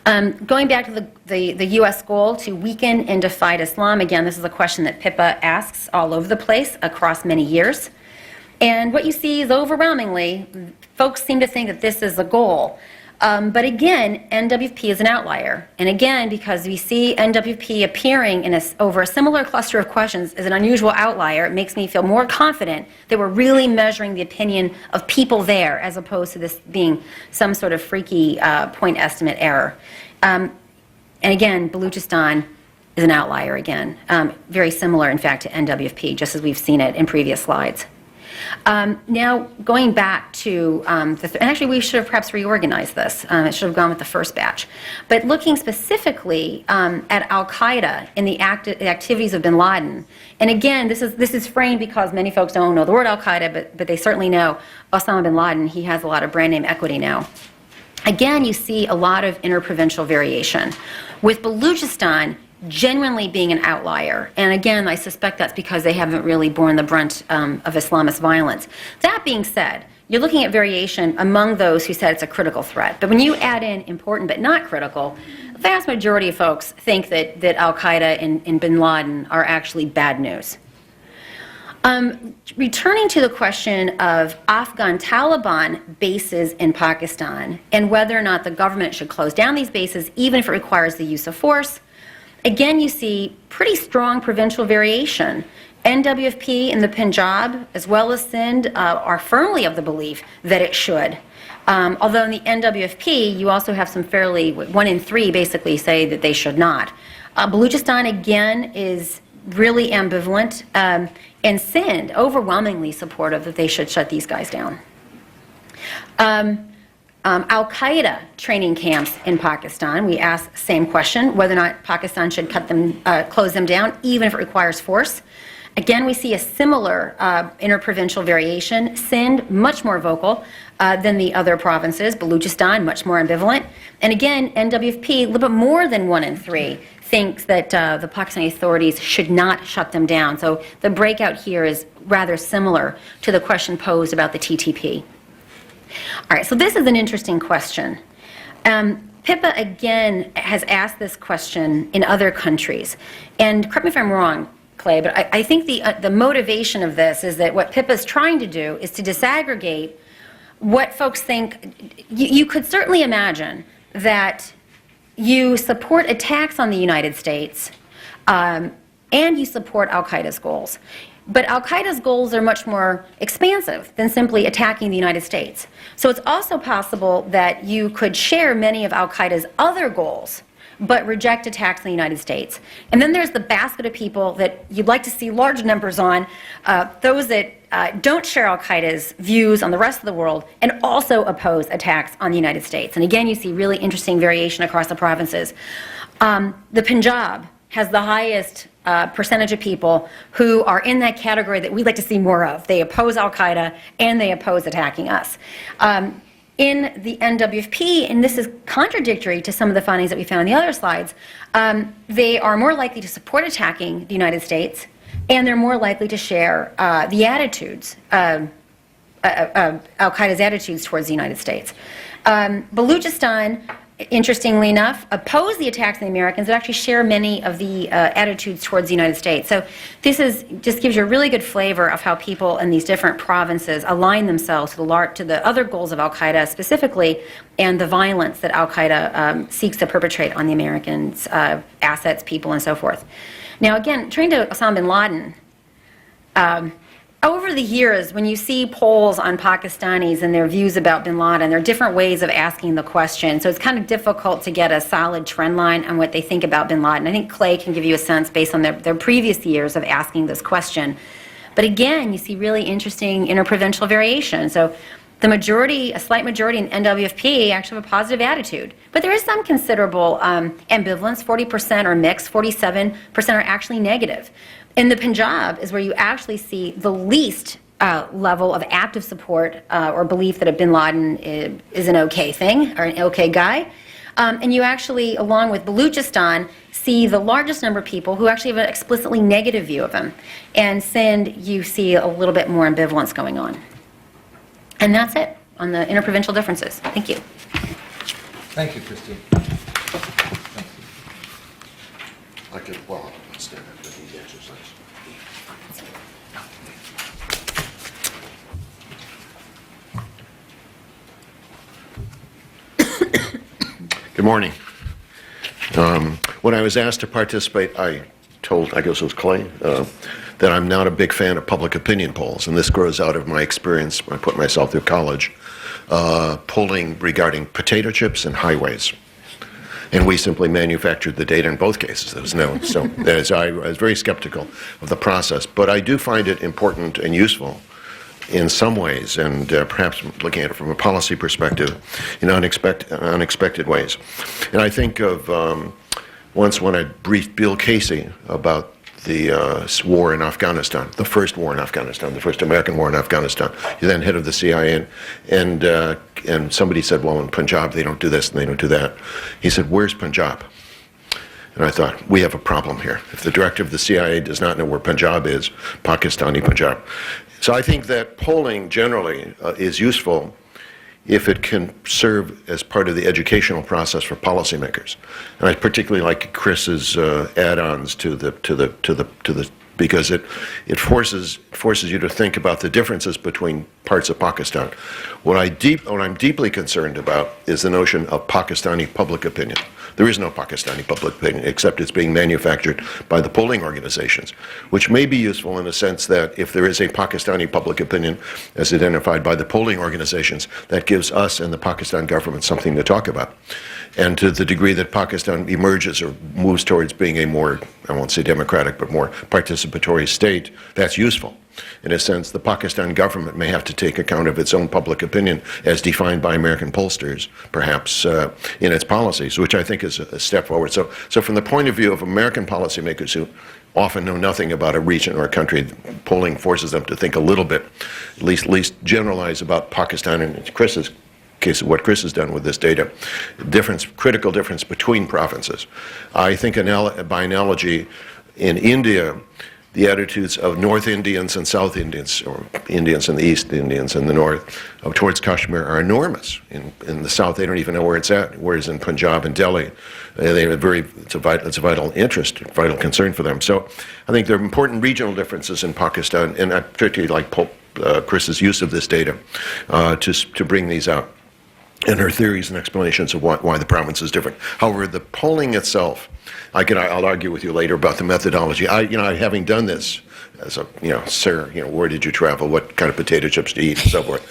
Going back to the U.S. goal to weaken and defy Islam, again, this is a question that Pippa asks all over the place across many years. And what you see is overwhelmingly, folks seem to think that this is the goal. But again, NWP is an outlier. And again, because we see NWP appearing in over a similar cluster of questions as an unusual outlier, it makes me feel more confident that we're really measuring the opinion of people there, as opposed to this being some sort of freaky point estimate error. And again, Balochistan is an outlier again. Very similar, in fact, to NWP, just as we've seen it in previous slides. Now, going back to, and actually we should have perhaps reorganized this. It should have gone with the first batch. But looking specifically at al-Qaeda and the activities of bin Laden, and again, this is framed because many folks don't know the word al-Qaeda, but they certainly know Osama bin Laden. He has a lot of brand name equity now. Again, you see a lot of interprovincial variation. With Balochistan genuinely being an outlier. And again, I suspect that's because they haven't really borne the brunt of Islamist violence. That being said, you're looking at variation among those who said it's a critical threat. But when you add in important but not critical, the vast majority of folks think that al-Qaeda and bin Laden are actually bad news. Returning to the question of Afghan Taliban bases in Pakistan and whether or not the government should close down these bases, even if it requires the use of force, again, you see pretty strong provincial variation. NWFP in the Punjab, as well as Sindh, are firmly of the belief that it should. Although in the NWFP, you also have some fairly, 1 in 3 basically say that they should not. Balochistan, again, is really ambivalent, and Sindh, overwhelmingly supportive that they should shut these guys down. Al-Qaeda training camps in Pakistan, we ask the same question, whether or not Pakistan should close them down, even if it requires force. Again, we see a similar interprovincial variation. Sindh, much more vocal than the other provinces. Balochistan, much more ambivalent. And again, NWFP, a little bit more than 1 in 3, thinks that the Pakistani authorities should not shut them down. So the breakout here is rather similar to the question posed about the TTP. All right, so this is an interesting question. Pippa, again, has asked this question in other countries. And correct me if I'm wrong, Clay, but I think the motivation of this is that what Pippa's trying to do is to disaggregate what folks think. You could certainly imagine that you support attacks on the United States and you support al-Qaeda's goals. But al-Qaeda's goals are much more expansive than simply attacking the United States. So it's also possible that you could share many of al-Qaeda's other goals, but reject attacks on the United States. And then there's the basket of people that you'd like to see large numbers on, those that don't share al-Qaeda's views on the rest of the world and also oppose attacks on the United States. And again, you see really interesting variation across the provinces. The Punjab has the highest percentage of people who are in that category that we'd like to see more of. They oppose al-Qaeda and they oppose attacking us. In the NWFP, and this is contradictory to some of the findings that we found in the other slides, they are more likely to support attacking the United States, and they're more likely to share the attitudes al-Qaeda's attitudes towards the United States. Balochistan, interestingly enough, oppose the attacks on the Americans, but actually share many of the attitudes towards the United States. So this just gives you a really good flavor of how people in these different provinces align themselves to the other goals of al-Qaeda specifically, and the violence that al-Qaeda seeks to perpetrate on the Americans' assets, people, and so forth. Now, again, turning to Osama bin Laden, over the years, when you see polls on Pakistanis and their views about bin Laden, there are different ways of asking the question. So it's kind of difficult to get a solid trend line on what they think about bin Laden. I think Clay can give you a sense based on their previous years of asking this question. But again, you see really interesting interprovincial variation. So the majority, a slight majority in NWFP actually have a positive attitude. But there is some considerable ambivalence. 40% are mixed, 47% are actually negative. In the Punjab is where you actually see the least level of active support or belief that a bin Laden is an okay thing or an okay guy. And you actually, along with Balochistan, see the largest number of people who actually have an explicitly negative view of him. And Sindh, you see a little bit more ambivalence going on. And that's it on the interprovincial differences. Thank you. Thank you, Christine. I could, well, I'll stand up for the exercise. Good morning. When I was asked to participate, I guess it was Clay, that I'm not a big fan of public opinion polls, and this grows out of my experience when I put myself through college, polling regarding potato chips and highways. And we simply manufactured the data in both cases. There was no, so I was very skeptical of the process, but I do find it important and useful in some ways, and perhaps looking at it from a policy perspective, in unexpected ways. And I think of once when I briefed Bill Casey about the war in Afghanistan, the first war in Afghanistan, the first American war in Afghanistan. He's then head of the CIA, and somebody said, well, in Punjab they don't do this and they don't do that. He said, where's Punjab? And I thought, we have a problem here. If the director of the CIA does not know where Punjab is, Pakistani Punjab. So I think that polling generally is useful if it can serve as part of the educational process for policymakers. And I particularly like Chris's add-ons to the because it forces you to think about the differences between parts of Pakistan. What I'm deeply concerned about is the notion of Pakistani public opinion. There is no Pakistani public opinion, except it's being manufactured by the polling organizations, which may be useful in the sense that if there is a Pakistani public opinion as identified by the polling organizations, that gives us and the Pakistan government something to talk about. And to the degree that Pakistan emerges or moves towards being a more, I won't say democratic, but more participatory state, that's useful. In a sense, the Pakistan government may have to take account of its own public opinion as defined by American pollsters, perhaps, in its policies, which I think is a step forward. So from the point of view of American policymakers who often know nothing about a region or a country, polling forces them to think a little bit, at least generalize about Pakistan and Chris's case of what Chris has done with this data, critical difference between provinces. I think by analogy, in India, the attitudes of North Indians and South Indians, or Indians in the East, Indians in the North, towards Kashmir are enormous. In the South, they don't even know where it's at, whereas in Punjab and Delhi, they have it's a vital interest, vital concern for them. So I think there are important regional differences in Pakistan, and I particularly like Chris's use of this data to bring these out, and her theories and explanations of why the province is different. However, the polling itself, I'll argue with you later about the methodology. Having done this as a, sir, where did you travel? What kind of potato chips to eat, and so forth.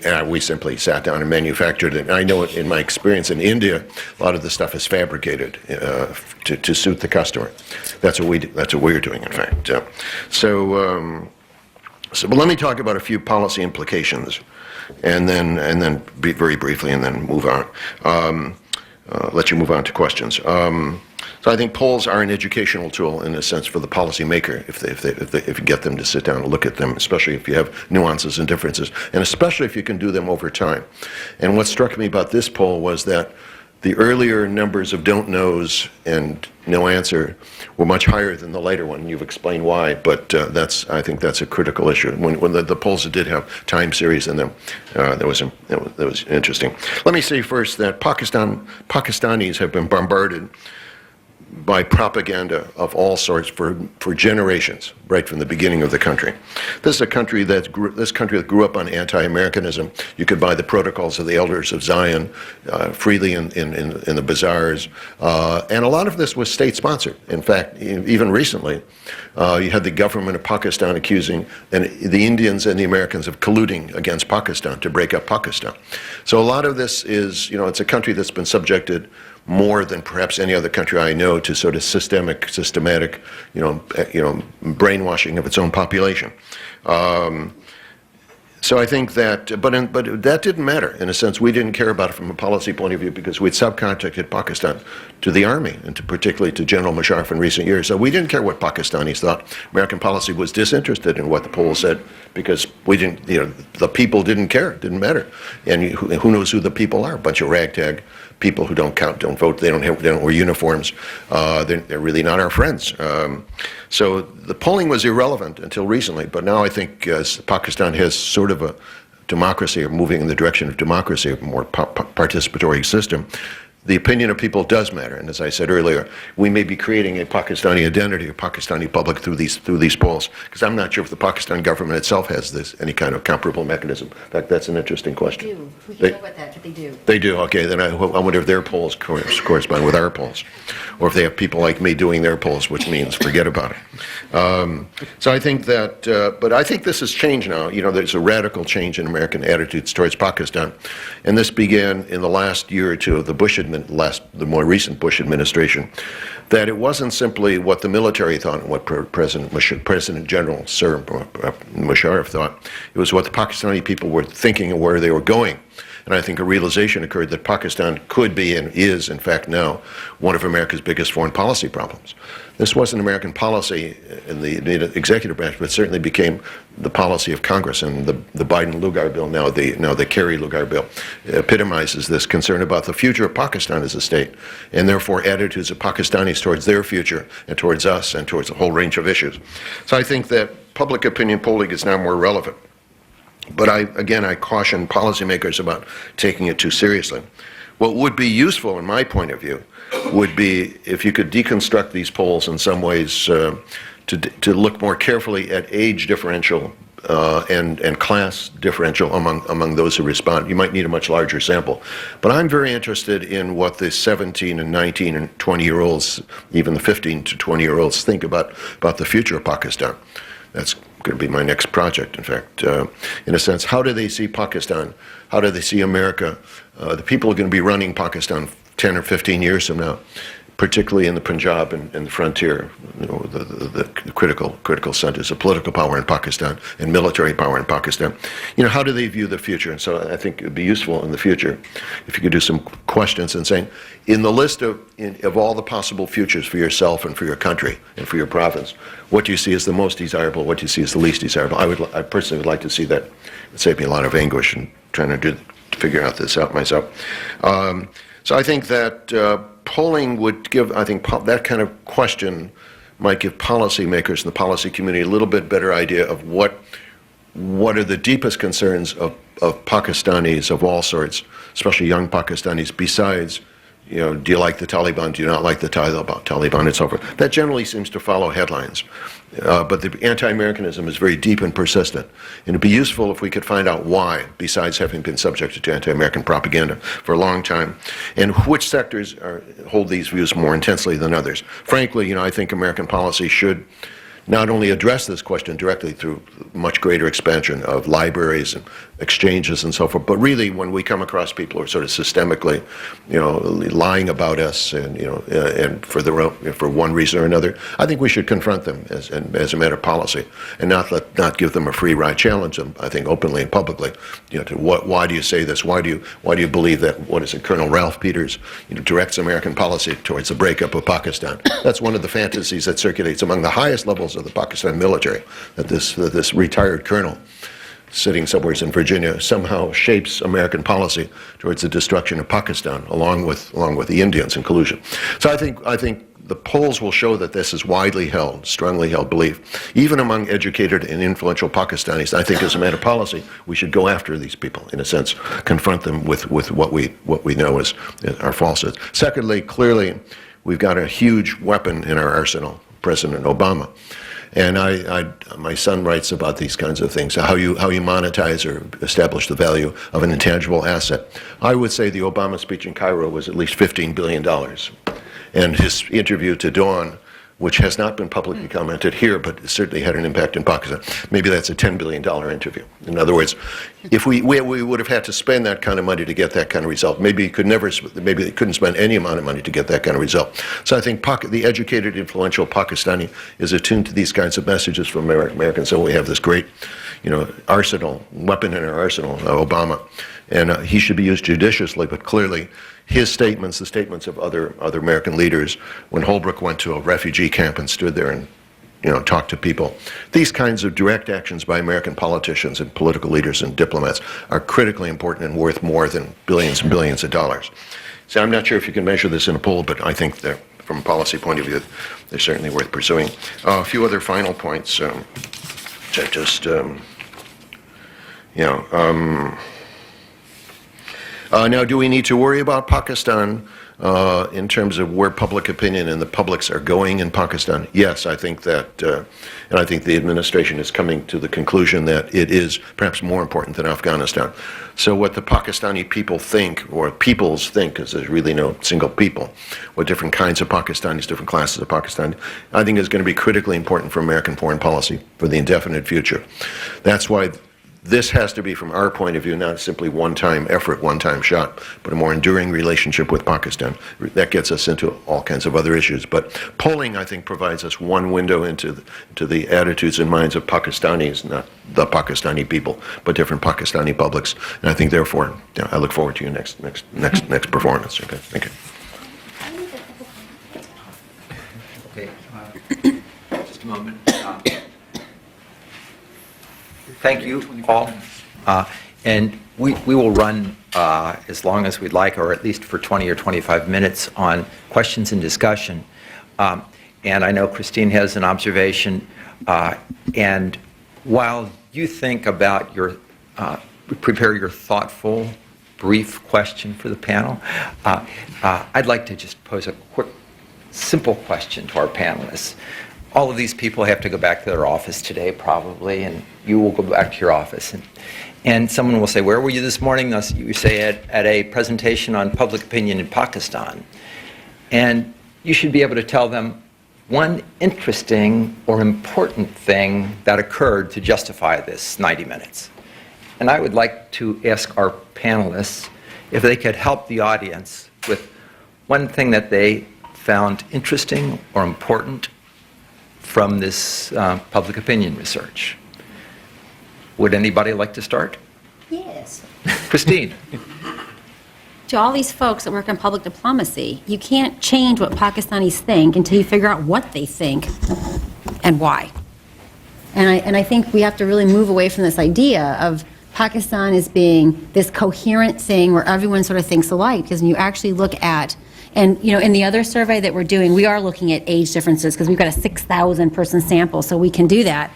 And we simply sat down and manufactured it. And I know in my experience in India, a lot of the stuff is fabricated to suit the customer. That's what we're doing, in fact. But let me talk about a few policy implications, and then very briefly, and then move on. Let you move on to questions. So I think polls are an educational tool in a sense for the policymaker if you get them to sit down and look at them, especially if you have nuances and differences, and especially if you can do them over time. And what struck me about this poll was that the earlier numbers of don't knows and no answer were much higher than the later one. You've explained why, but I think that's a critical issue. When the polls did have time series in them, that was interesting. Let me say first that Pakistanis have been bombarded by propaganda of all sorts for generations, right from the beginning of the country. This is a country that grew up on anti-Americanism. You could buy the Protocols of the Elders of Zion freely in the bazaars, and a lot of this was state-sponsored. In fact, even recently, you had the government of Pakistan accusing the Indians and the Americans of colluding against Pakistan to break up Pakistan. So a lot of this is, it's a country that's been subjected more than perhaps any other country I know to sort of systematic, brainwashing of its own population. So I think that, but that didn't matter. In a sense, we didn't care about it from a policy point of view because we'd subcontracted Pakistan to the army and particularly to General Musharraf in recent years. So we didn't care what Pakistanis thought. American policy was disinterested in what the polls said because we didn't, the people didn't care. It didn't matter. And who knows who the people are? A bunch of ragtag people who don't count, don't vote, they don't wear uniforms. They're really not our friends. So the polling was irrelevant until recently, but now I think Pakistan has sort of a democracy, or moving in the direction of democracy, a more participatory system. The opinion of people does matter, and as I said earlier, we may be creating a Pakistani identity, a Pakistani public through these polls, because I'm not sure if the Pakistan government itself has any kind of comparable mechanism. In fact, that's an interesting question. They do. We can know about that, but they do. They do. Okay, then I wonder if their polls correspond with our polls, or if they have people like me doing their polls, which means forget about it. So I think that, but I think this has changed now. There's a radical change in American attitudes towards Pakistan, and this began in the last year or two of the more recent Bush administration, that it wasn't simply what the military thought and what President General Sir Musharraf thought. It was what the Pakistani people were thinking and where they were going. And I think a realization occurred that Pakistan could be and is, in fact, now one of America's biggest foreign policy problems. This wasn't American policy in the executive branch, but it certainly became the policy of Congress. And the Biden-Lugar bill, now the Kerry-Lugar bill, epitomizes this concern about the future of Pakistan as a state, and therefore attitudes of Pakistanis towards their future and towards us and towards a whole range of issues. So I think that public opinion polling is now more relevant. But I caution policymakers about taking it too seriously. What would be useful, in my point of view, would be if you could deconstruct these polls in some ways to look more carefully at age differential and class differential among those who respond. You might need a much larger sample. But I'm very interested in what the 17 and 19 and 20-year-olds, even the 15 to 20-year-olds think about the future of Pakistan. That's going to be my next project, in fact. In a sense, how do they see Pakistan? How do they see America? The people are going to be running Pakistan 10 or 15 years from now, particularly in the Punjab and the frontier, the critical centers of political power in Pakistan and military power in Pakistan. How do they view the future? And so I think it would be useful in the future if you could do some questions and saying, in the list of all the possible futures for yourself and for your country and for your province, what do you see as the most desirable? What do you see as the least desirable? I personally would like to see that. It would save me a lot of anguish in trying to figure out this out myself. So I think that polling would give, that kind of question might give policymakers and the policy community a little bit better idea of what are the deepest concerns of Pakistanis of all sorts, especially young Pakistanis, besides, do you like the Taliban? Do you not like the Taliban? It's over. That generally seems to follow headlines. But the anti-Americanism is very deep and persistent. And it'd be useful if we could find out why, besides having been subjected to anti-American propaganda for a long time, and which sectors hold these views more intensely than others. Frankly, I think American policy should not only address this question directly through much greater expansion of libraries and exchanges and so forth, but really when we come across people who are sort of systemically, lying about us and for one reason or another, I think we should confront them as a matter of policy and not give them a free ride, challenge them, I think, openly and publicly, to why do you say this? Why do you believe that, Colonel Ralph Peters, directs American policy towards the breakup of Pakistan? That's one of the fantasies that circulates among the highest levels of the Pakistan military, that this retired colonel sitting somewhere in Virginia, somehow shapes American policy towards the destruction of Pakistan, along with the Indians in collusion. So I think the polls will show that this is widely held, strongly held belief, even among educated and influential Pakistanis. I think as a matter of policy, we should go after these people, in a sense, confront them with what we know as our falsehoods. Secondly, clearly, we've got a huge weapon in our arsenal, President Obama. And my son writes about these kinds of things, how you monetize or establish the value of an intangible asset. I would say the Obama speech in Cairo was at least $15 billion. And his interview to Dawn, which has not been publicly commented here, but certainly had an impact in Pakistan, maybe that's a $10 billion interview. In other words, if we would have had to spend that kind of money to get that kind of result, maybe they couldn't spend any amount of money to get that kind of result. So I think the educated, influential Pakistani is attuned to these kinds of messages from Americans. So we have this great, arsenal, weapon in our arsenal, Obama. And he should be used judiciously, but clearly his statements, the statements of other American leaders, when Holbrooke went to a refugee camp and stood there and talked to people, these kinds of direct actions by American politicians and political leaders and diplomats are critically important and worth more than billions and billions of dollars. So I'm not sure if you can measure this in a poll, but I think that from a policy point of view, they're certainly worth pursuing. A few other final points. Now, do we need to worry about Pakistan in terms of where public opinion and the publics are going in Pakistan? Yes, I think that, and I think the administration is coming to the conclusion that it is perhaps more important than Afghanistan. So what the Pakistani people think, or peoples think, because there's really no single people, what different kinds of Pakistanis, different classes of Pakistani, I think is going to be critically important for American foreign policy for the indefinite future. That's why this has to be, from our point of view, not simply one-time effort, one-time shot, but a more enduring relationship with Pakistan. That gets us into all kinds of other issues. But polling, I think, provides us one window into the attitudes and minds of Pakistanis, not the Pakistani people, but different Pakistani publics. And I think, therefore, I look forward to your next performance. Okay, thank you. Okay, just a moment. Thank you all. And we will run as long as we'd like, or at least for 20 or 25 minutes on questions and discussion. And I know Christine has an observation. And while you think about prepare your thoughtful, brief question for the panel, I'd like to just pose a quick, simple question to our panelists. All of these people have to go back to their office today, probably, and you will go back to your office. And someone will say, where were you this morning? You say at a presentation on public opinion in Pakistan. And you should be able to tell them one interesting or important thing that occurred to justify this 90 minutes. And I would like to ask our panelists if they could help the audience with one thing that they found interesting or important from this public opinion research. Would anybody like to start? Yes. Christine. To all these folks that work in public diplomacy, you can't change what Pakistanis think until you figure out what they think and why. And I think we have to really move away from this idea of Pakistan as being this coherent thing where everyone sort of thinks alike, because when you actually look at, and in the other survey that we're doing, we are looking at age differences because we've got a 6,000 person sample, so we can do that.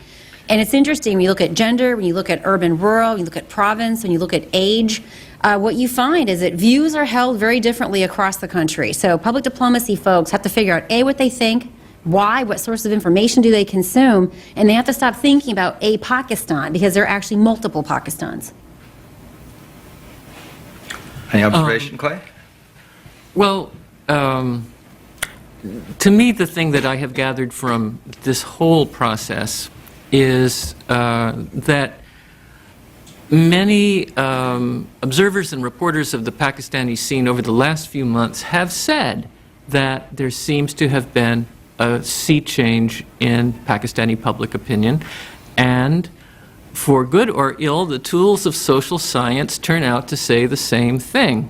And it's interesting, when you look at gender, when you look at urban, rural, when you look at province, when you look at age, what you find is that views are held very differently across the country. So public diplomacy folks have to figure out, A, what they think, why, what source of information do they consume, and they have to stop thinking about a Pakistan, because there are actually multiple Pakistans. Any observation, Clay? Well, to me, the thing that I have gathered from this whole process is that many observers and reporters of the Pakistani scene over the last few months have said that there seems to have been a sea change in Pakistani public opinion, and for good or ill, the tools of social science turn out to say the same thing.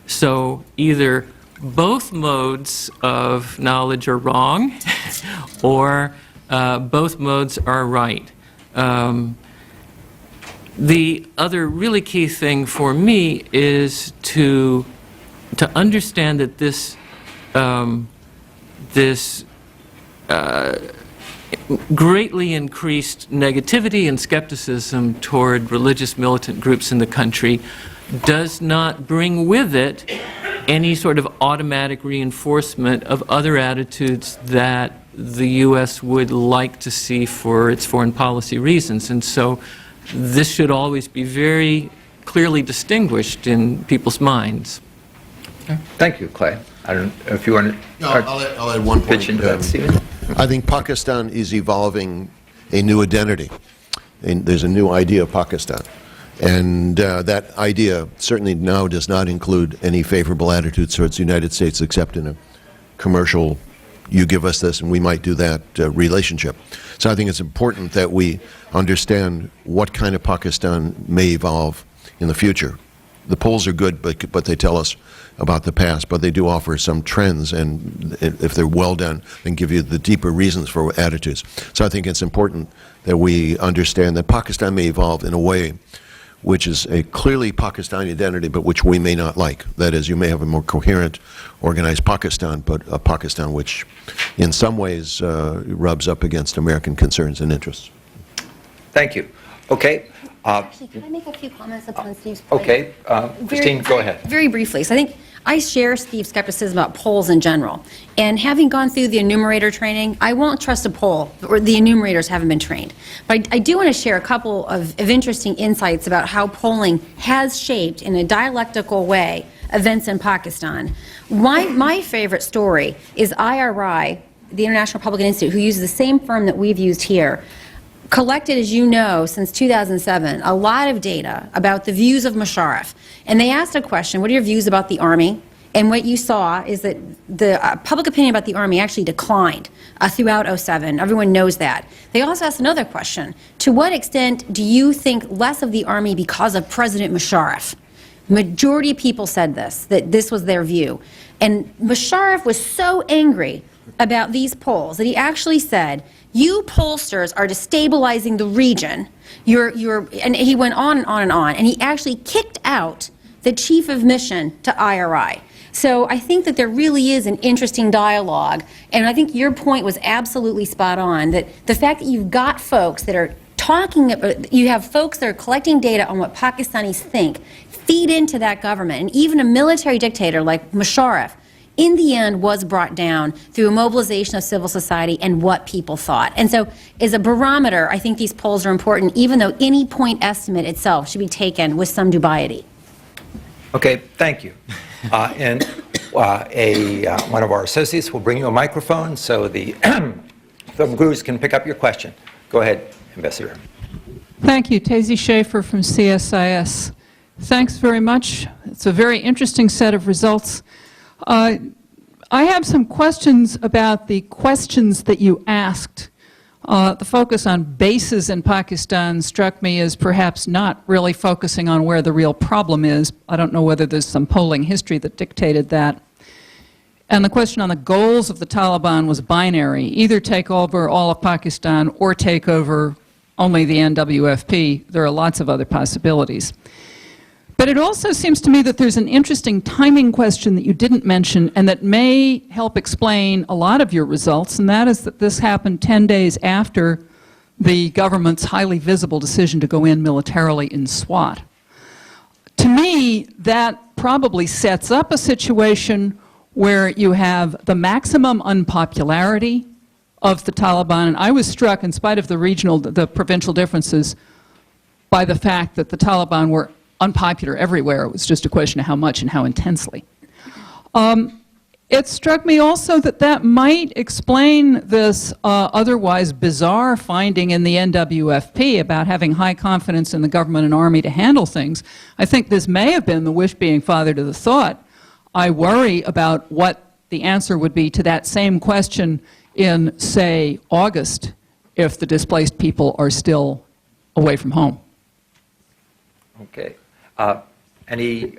So either both modes of knowledge are wrong, or both modes are right. The other really key thing for me is to understand that this greatly increased negativity and skepticism toward religious militant groups in the country does not bring with it any sort of automatic reinforcement of other attitudes that the U.S. would like to see for its foreign policy reasons. And so this should always be very clearly distinguished in people's minds. Thank you, Clay. I don't know if you want to I'll add one point. pitch into that, Stephen. I think Pakistan is evolving a new identity. And there's a new idea of Pakistan. And that idea certainly now does not include any favorable attitudes towards the United States except in a commercial, you give us this and we might do that relationship. So I think it's important that we understand what kind of Pakistan may evolve in the future. The polls are good, but they tell us about the past, but they do offer some trends, and if they're well done, then give you the deeper reasons for attitudes. So I think it's important that we understand that Pakistan may evolve in a way which is a clearly Pakistani identity, but which we may not like. That is, you may have a more coherent, organized Pakistan, but a Pakistan which in some ways rubs up against American concerns and interests. Thank you. Okay. Actually, can I make a few comments upon Steve's point? Okay. Christine, go ahead. Very briefly. So I think I share Steve's skepticism about polls in general. And having gone through the enumerator training, I won't trust a poll where the enumerators haven't been trained. But I do want to share a couple of interesting insights about how polling has shaped, in a dialectical way, events in Pakistan. My favorite story is IRI, the International Republican Institute, who uses the same firm that we've used here, collected, as you know, since 2007, a lot of data about the views of Musharraf. And they asked a question, what are your views about the Army? And what you saw is that the public opinion about the Army actually declined throughout 2007. Everyone knows that. They also asked another question. To what extent do you think less of the Army because of President Musharraf? Majority of people said this, that this was their view. And Musharraf was so angry about these polls that he actually said, you pollsters are destabilizing the region. And he went on and on and on. And he actually kicked out the chief of mission to IRI. So I think that there really is an interesting dialogue. And I think your point was absolutely spot on, that the fact that you've got folks that are talking, you have folks that are collecting data on what Pakistanis think, feed into that government. And even a military dictator like Musharraf, in the end, was brought down through a mobilization of civil society and what people thought. And so, as a barometer, I think these polls are important, even though any point estimate itself should be taken with some dubiety. Okay, thank you. And one of our associates will bring you a microphone so the film crews can pick up your question. Go ahead, Ambassador. Thank you. Tazy Schaefer from CSIS. Thanks very much. It's a very interesting set of results. I have some questions about the questions that you asked. The focus on bases in Pakistan struck me as perhaps not really focusing on where the real problem is. I don't know whether there's some polling history that dictated that. And the question on the goals of the Taliban was binary. Either take over all of Pakistan or take over only the NWFP. There are lots of other possibilities. But it also seems to me that there's an interesting timing question that you didn't mention and that may help explain a lot of your results, and that is that this happened 10 days after the government's highly visible decision to go in militarily in Swat. To me, that probably sets up a situation where you have the maximum unpopularity of the Taliban, and I was struck, in spite of the provincial differences, by the fact that the Taliban were unpopular everywhere. It was just a question of how much and how intensely. It struck me also that that might explain this otherwise bizarre finding in the NWFP about having high confidence in the government and army to handle things. I think this may have been the wish being father to the thought. I worry about what the answer would be to that same question in, say, August, if the displaced people are still away from home. Okay. Any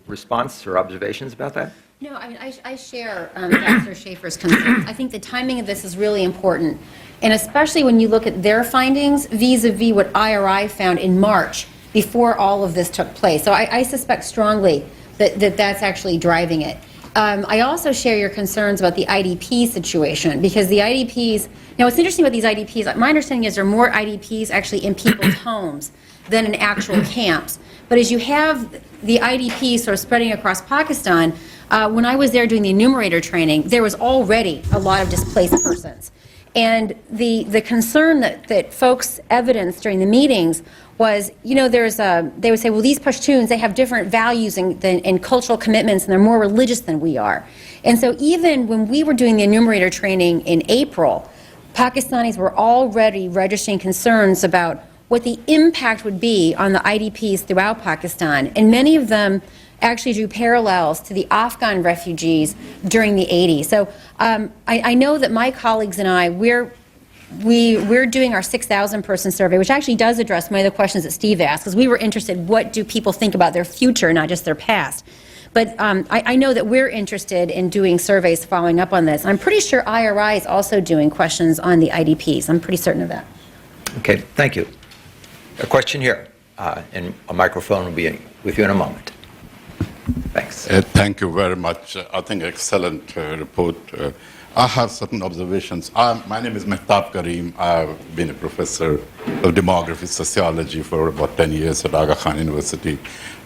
response or observations about that? No, I mean, I share Ambassador Schaefer's concerns. I think the timing of this is really important. And especially when you look at their findings vis-a-vis what IRI found in March before all of this took place. So I suspect strongly that that's actually driving it. I also share your concerns about the IDP situation, because the IDPs, now what's interesting about these IDPs, my understanding is there are more IDPs actually in people's homes than in actual camps. But as you have the IDPs sort of spreading across Pakistan, when I was there doing the enumerator training, there was already a lot of displaced persons. And the concern that folks evidenced during the meetings was, you know, they would say, well, these Pashtuns, they have different values and cultural commitments, and they're more religious than we are. And so even when we were doing the enumerator training in April, Pakistanis were already registering concerns about what the impact would be on the IDPs throughout Pakistan. And many of them actually drew parallels to the Afghan refugees during the 80s. So I know that my colleagues and I, we're doing our 6,000 person survey, which actually does address many of the questions that Steve asked, because we were interested, what do people think about their future, not just their past. But I know that we're interested in doing surveys following up on this. I'm pretty sure IRI is also doing questions on the IDPs. I'm pretty certain of that. Okay, thank you. A question here, and a microphone will be with you in a moment. Thanks. Thank you very much. I think excellent report. I have certain observations. My name is Mehtab Karim. I've been a professor of demography sociology for about 10 years at Aga Khan University.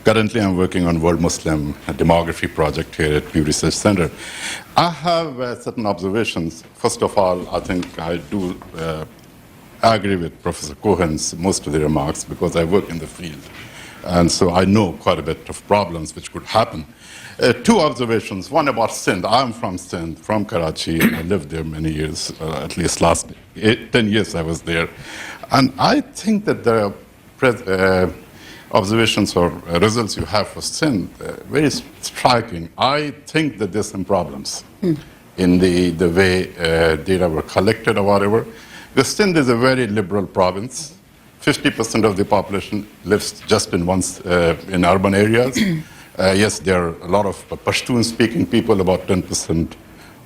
Currently, I'm working on World Muslim Demography project here at Pew Research Center. I have certain observations. First of all, I think I do agree with Professor Cohen's most of the remarks, because I work in the field. And so I know quite a bit of problems which could happen. Two observations. One about Sindh. I'm from Sindh, from Karachi, and I lived there many years, at least last 10 years I was there. And I think that the observations or results you have for Sindh very striking. I think that there's some problems in the way data were collected or whatever. The Sindh is a very liberal province. 50% of the population lives just in urban areas. Yes, there are a lot of Pashtun-speaking people. About 10%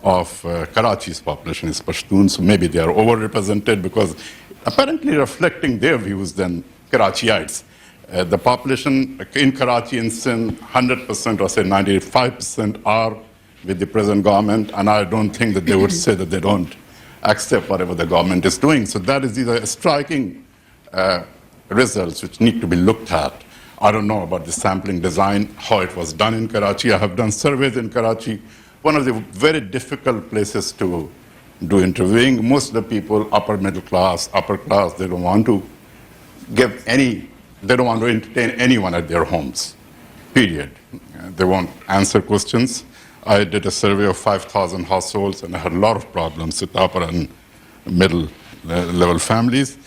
of Karachi's population is Pashtun, so maybe they are overrepresented, because apparently reflecting their views than Karachiites. The population in Karachi and Sindh, 100% or say 95% are with the present government, and I don't think that they would say that they don't accept whatever the government is doing. So that is either striking results which need to be looked at. I don't know about the sampling design, how it was done in Karachi. I have done surveys in Karachi. One of the very difficult places to do interviewing. Most of the people, upper middle class, upper class, they don't want to entertain anyone at their homes, period. They won't answer questions. I did a survey of 5,000 households, and I had a lot of problems with upper and middle level families.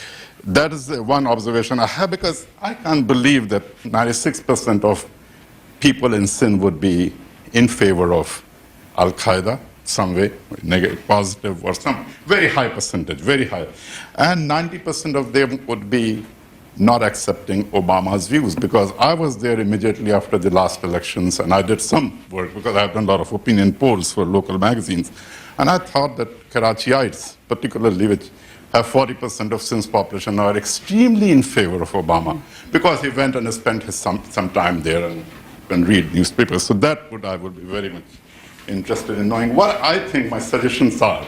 That is one observation I have, because I can't believe that 96% of people in Sindh would be in favor of Al-Qaeda, some way, negative, positive, or some very high percentage, very high. And 90% of them would be not accepting Obama's views, because I was there immediately after the last elections, and I did some work, because I've done a lot of opinion polls for local magazines. And I thought that Karachiites, particularly, which have 40% of Sindh's population, are extremely in favor of Obama, because he went and spent some time there and read newspapers. So I would be very much interested in knowing what I think my suggestions are.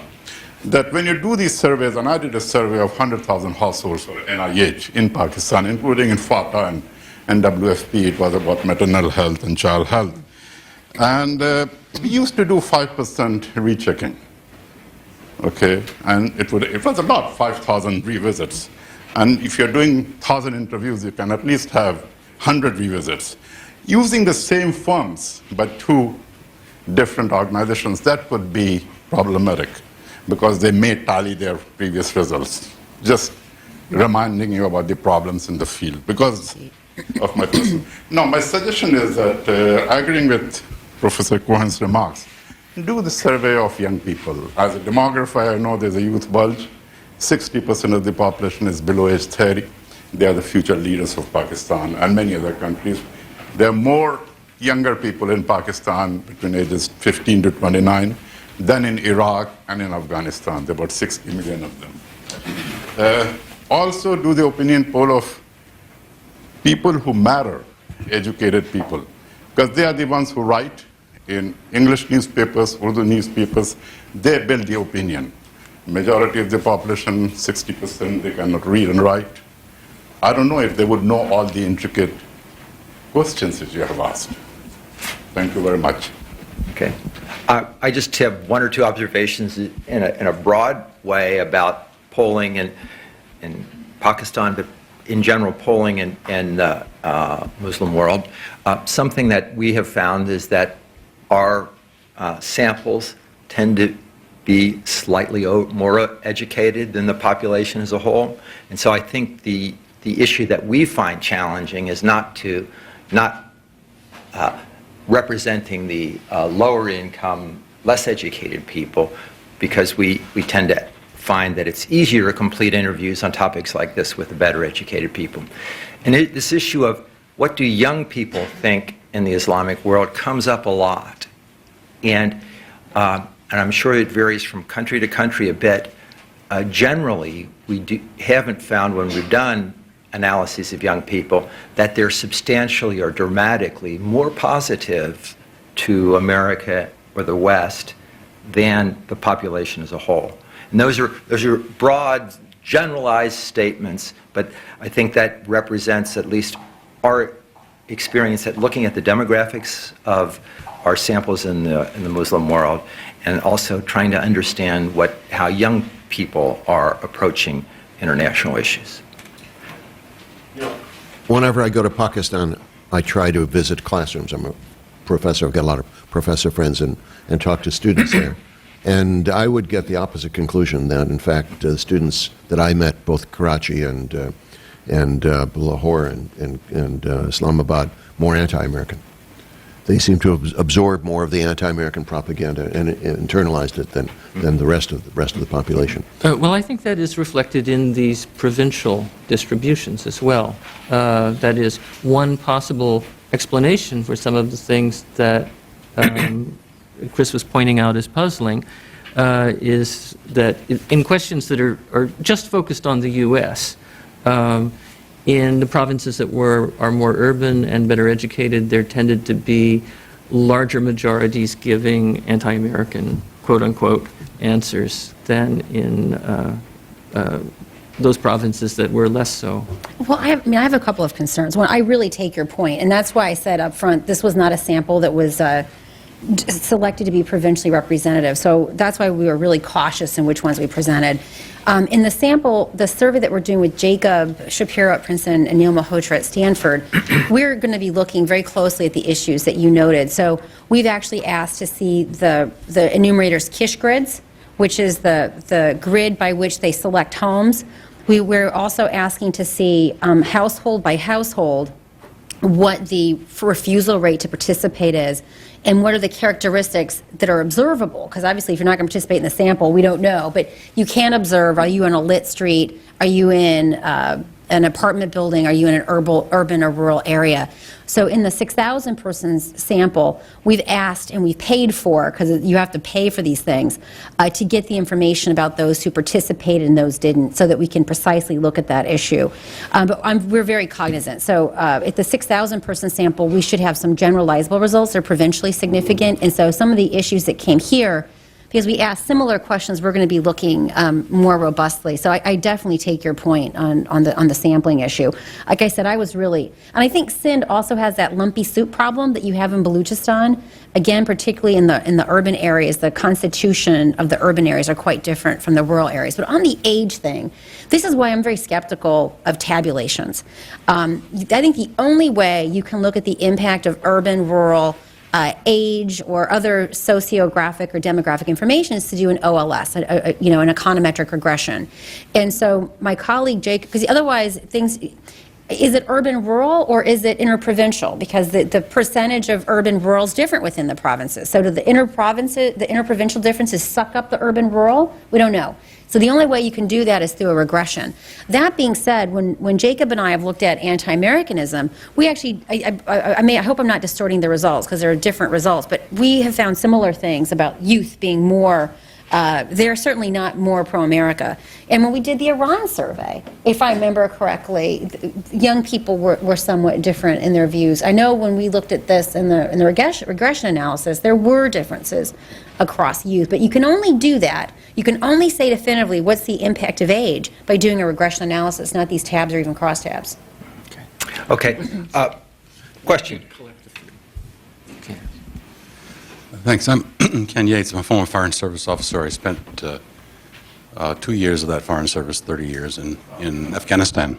That when you do these surveys, and I did a survey of 100,000 households for NIH in Pakistan, including in FATA and WFP, it was about maternal health and child health. And we used to do 5% rechecking. Okay, and it was about 5,000 revisits. And if you're doing 1,000 interviews, you can at least have 100 revisits. Using the same firms, but two different organizations, that could be problematic, because they may tally their previous results, just reminding you about the problems in the field, because of my person. Now, my suggestion is that, agreeing with Professor Cohen's remarks, do the survey of young people. As a demographer, I know there's a youth bulge. 60% of the population is below age 30. They are the future leaders of Pakistan and many other countries. There are more younger people in Pakistan between ages 15 to 29 than in Iraq and in Afghanistan. There are about 60 million of them. Also do the opinion poll of people who matter, educated people, because they are the ones who write in English newspapers, Urdu newspapers. They build the opinion. Majority of the population, 60%, they cannot read and write. I don't know if they would know all the intricate questions that you have asked. Thank you very much. Okay. I just have one or two observations in a broad way about polling in Pakistan, but in general polling in the Muslim world. Something that we have found is that our samples tend to be slightly more educated than the population as a whole. And so I think the issue that we find challenging is not representing the lower income, less educated people, because we tend to find that it's easier to complete interviews on topics like this with the better educated people. And this issue of what do young people think in the Islamic world comes up a lot. And I'm sure it varies from country to country a bit. Generally, we haven't found when we've done analyses of young people that they're substantially or dramatically more positive to America or the West than the population as a whole. And those are broad, generalized statements, but I think that represents at least our experience at looking at the demographics of our samples in the Muslim world, and also trying to understand how young people are approaching international issues. Whenever I go to Pakistan, I try to visit classrooms. I'm a professor. I've got a lot of professor friends and talk to students there. And I would get the opposite conclusion that, in fact, the students that I met, both Karachi and Lahore and Islamabad, more anti-American. They seem to have absorbed more of the anti-American propaganda and internalized it than the rest of the population. Well, I think that is reflected in these provincial distributions as well. That is one possible explanation for some of the things that Chris was pointing out as puzzling, is that in questions that are just focused on the U.S., in the provinces that are more urban and better educated, there tended to be larger majorities giving anti-American, quote-unquote, answers than in those provinces that were less so. Well, I have a couple of concerns. One, I really take your point, and that's why I said up front this was not a sample that was selected to be provincially representative. So that's why we were really cautious in which ones we presented. In the sample, the survey that we're doing with Jacob Shapiro at Princeton and Neil Malhotra at Stanford, we're going to be looking very closely at the issues that you noted. So we've actually asked to see the enumerator's Kish grids, which is the grid by which they select homes. We're also asking to see household by household what the refusal rate to participate is, and what are the characteristics that are observable, because obviously if you're not going to participate in the sample, we don't know, but you can observe, are you in a lit street, are you in an apartment building, are you in an urban or rural area? So in the 6,000 persons sample, we've asked and we've paid for, because you have to pay for these things, to get the information about those who participated and those didn't, so that we can precisely look at that issue. But we're very cognizant. So at the 6,000 person sample, we should have some generalizable results. They're provincially significant. And so some of the issues that came here, because we asked similar questions, we're going to be looking more robustly. So I definitely take your point on the sampling issue. Like I said, I was really, and I think Sindh also has that lumpy soup problem that you have in Baluchistan. Again, particularly in the urban areas, the constitution of the urban areas are quite different from the rural areas. But on the age thing, this is why I'm very skeptical of tabulations. I think the only way you can look at the impact of urban, rural, age or other sociographic or demographic information is to do an OLS, an econometric regression. And so my colleague Jake, because otherwise things, is it urban rural or is it interprovincial? Because the percentage of urban rural is different within the provinces. So do the interprovincial differences suck up the urban rural? We don't know. So the only way you can do that is through a regression. That being said, when Jacob and I have looked at anti-Americanism, we actually, I hope I'm not distorting the results because there are different results, but we have found similar things about youth being more They're certainly not more pro-America. And when we did the Iran survey, if I remember correctly, young people were somewhat different in their views. I know when we looked at this in the regression analysis, there were differences across youth, but you can only do that. You can only say definitively what's the impact of age by doing a regression analysis, not these tabs or even crosstabs. Okay. Question. Thanks. I'm Ken Yates. I'm a former Foreign Service officer. I spent 2 years of that Foreign Service, 30 years in Afghanistan.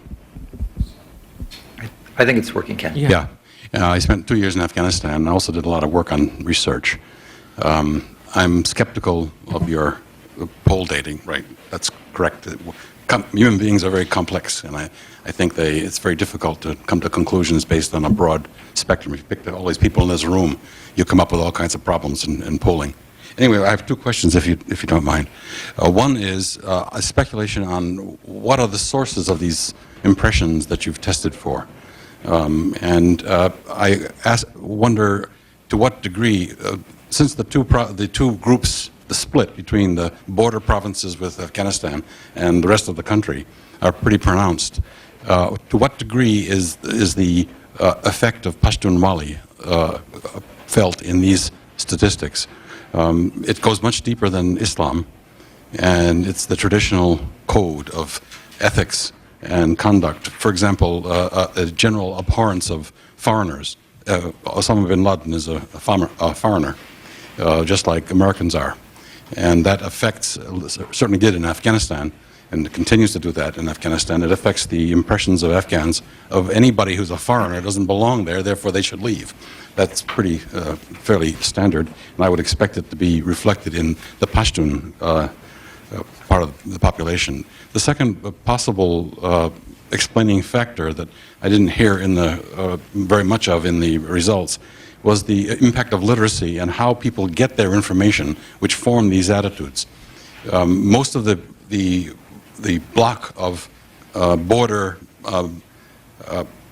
I think it's working, Ken. Yeah. I spent 2 years in Afghanistan. I also did a lot of work on research. I'm skeptical of your poll dating, right? That's correct. Human beings are very complex, and I think it's very difficult to come to conclusions based on a broad spectrum. If you pick all these people in this room, you come up with all kinds of problems in polling. Anyway, I have two questions, if you don't mind. One is a speculation on what are the sources of these impressions that you've tested for. I wonder to what degree, since the two groups, the split between the border provinces with Afghanistan and the rest of the country are pretty pronounced, to what degree is the effect of Pashtunwali felt in these statistics? It goes much deeper than Islam, and it's the traditional code of ethics and conduct. For example, a general abhorrence of foreigners. Osama bin Laden is a foreigner, just like Americans are. And that affects, certainly did in Afghanistan, and continues to do that in Afghanistan. It affects the impressions of Afghans of anybody who's a foreigner doesn't belong there, therefore they should leave. That's pretty fairly standard, and I would expect it to be reflected in the Pashtun part of the population. The second possible explaining factor that I didn't hear in very much of in the results was the impact of literacy and how people get their information, which form these attitudes. Most of the block of border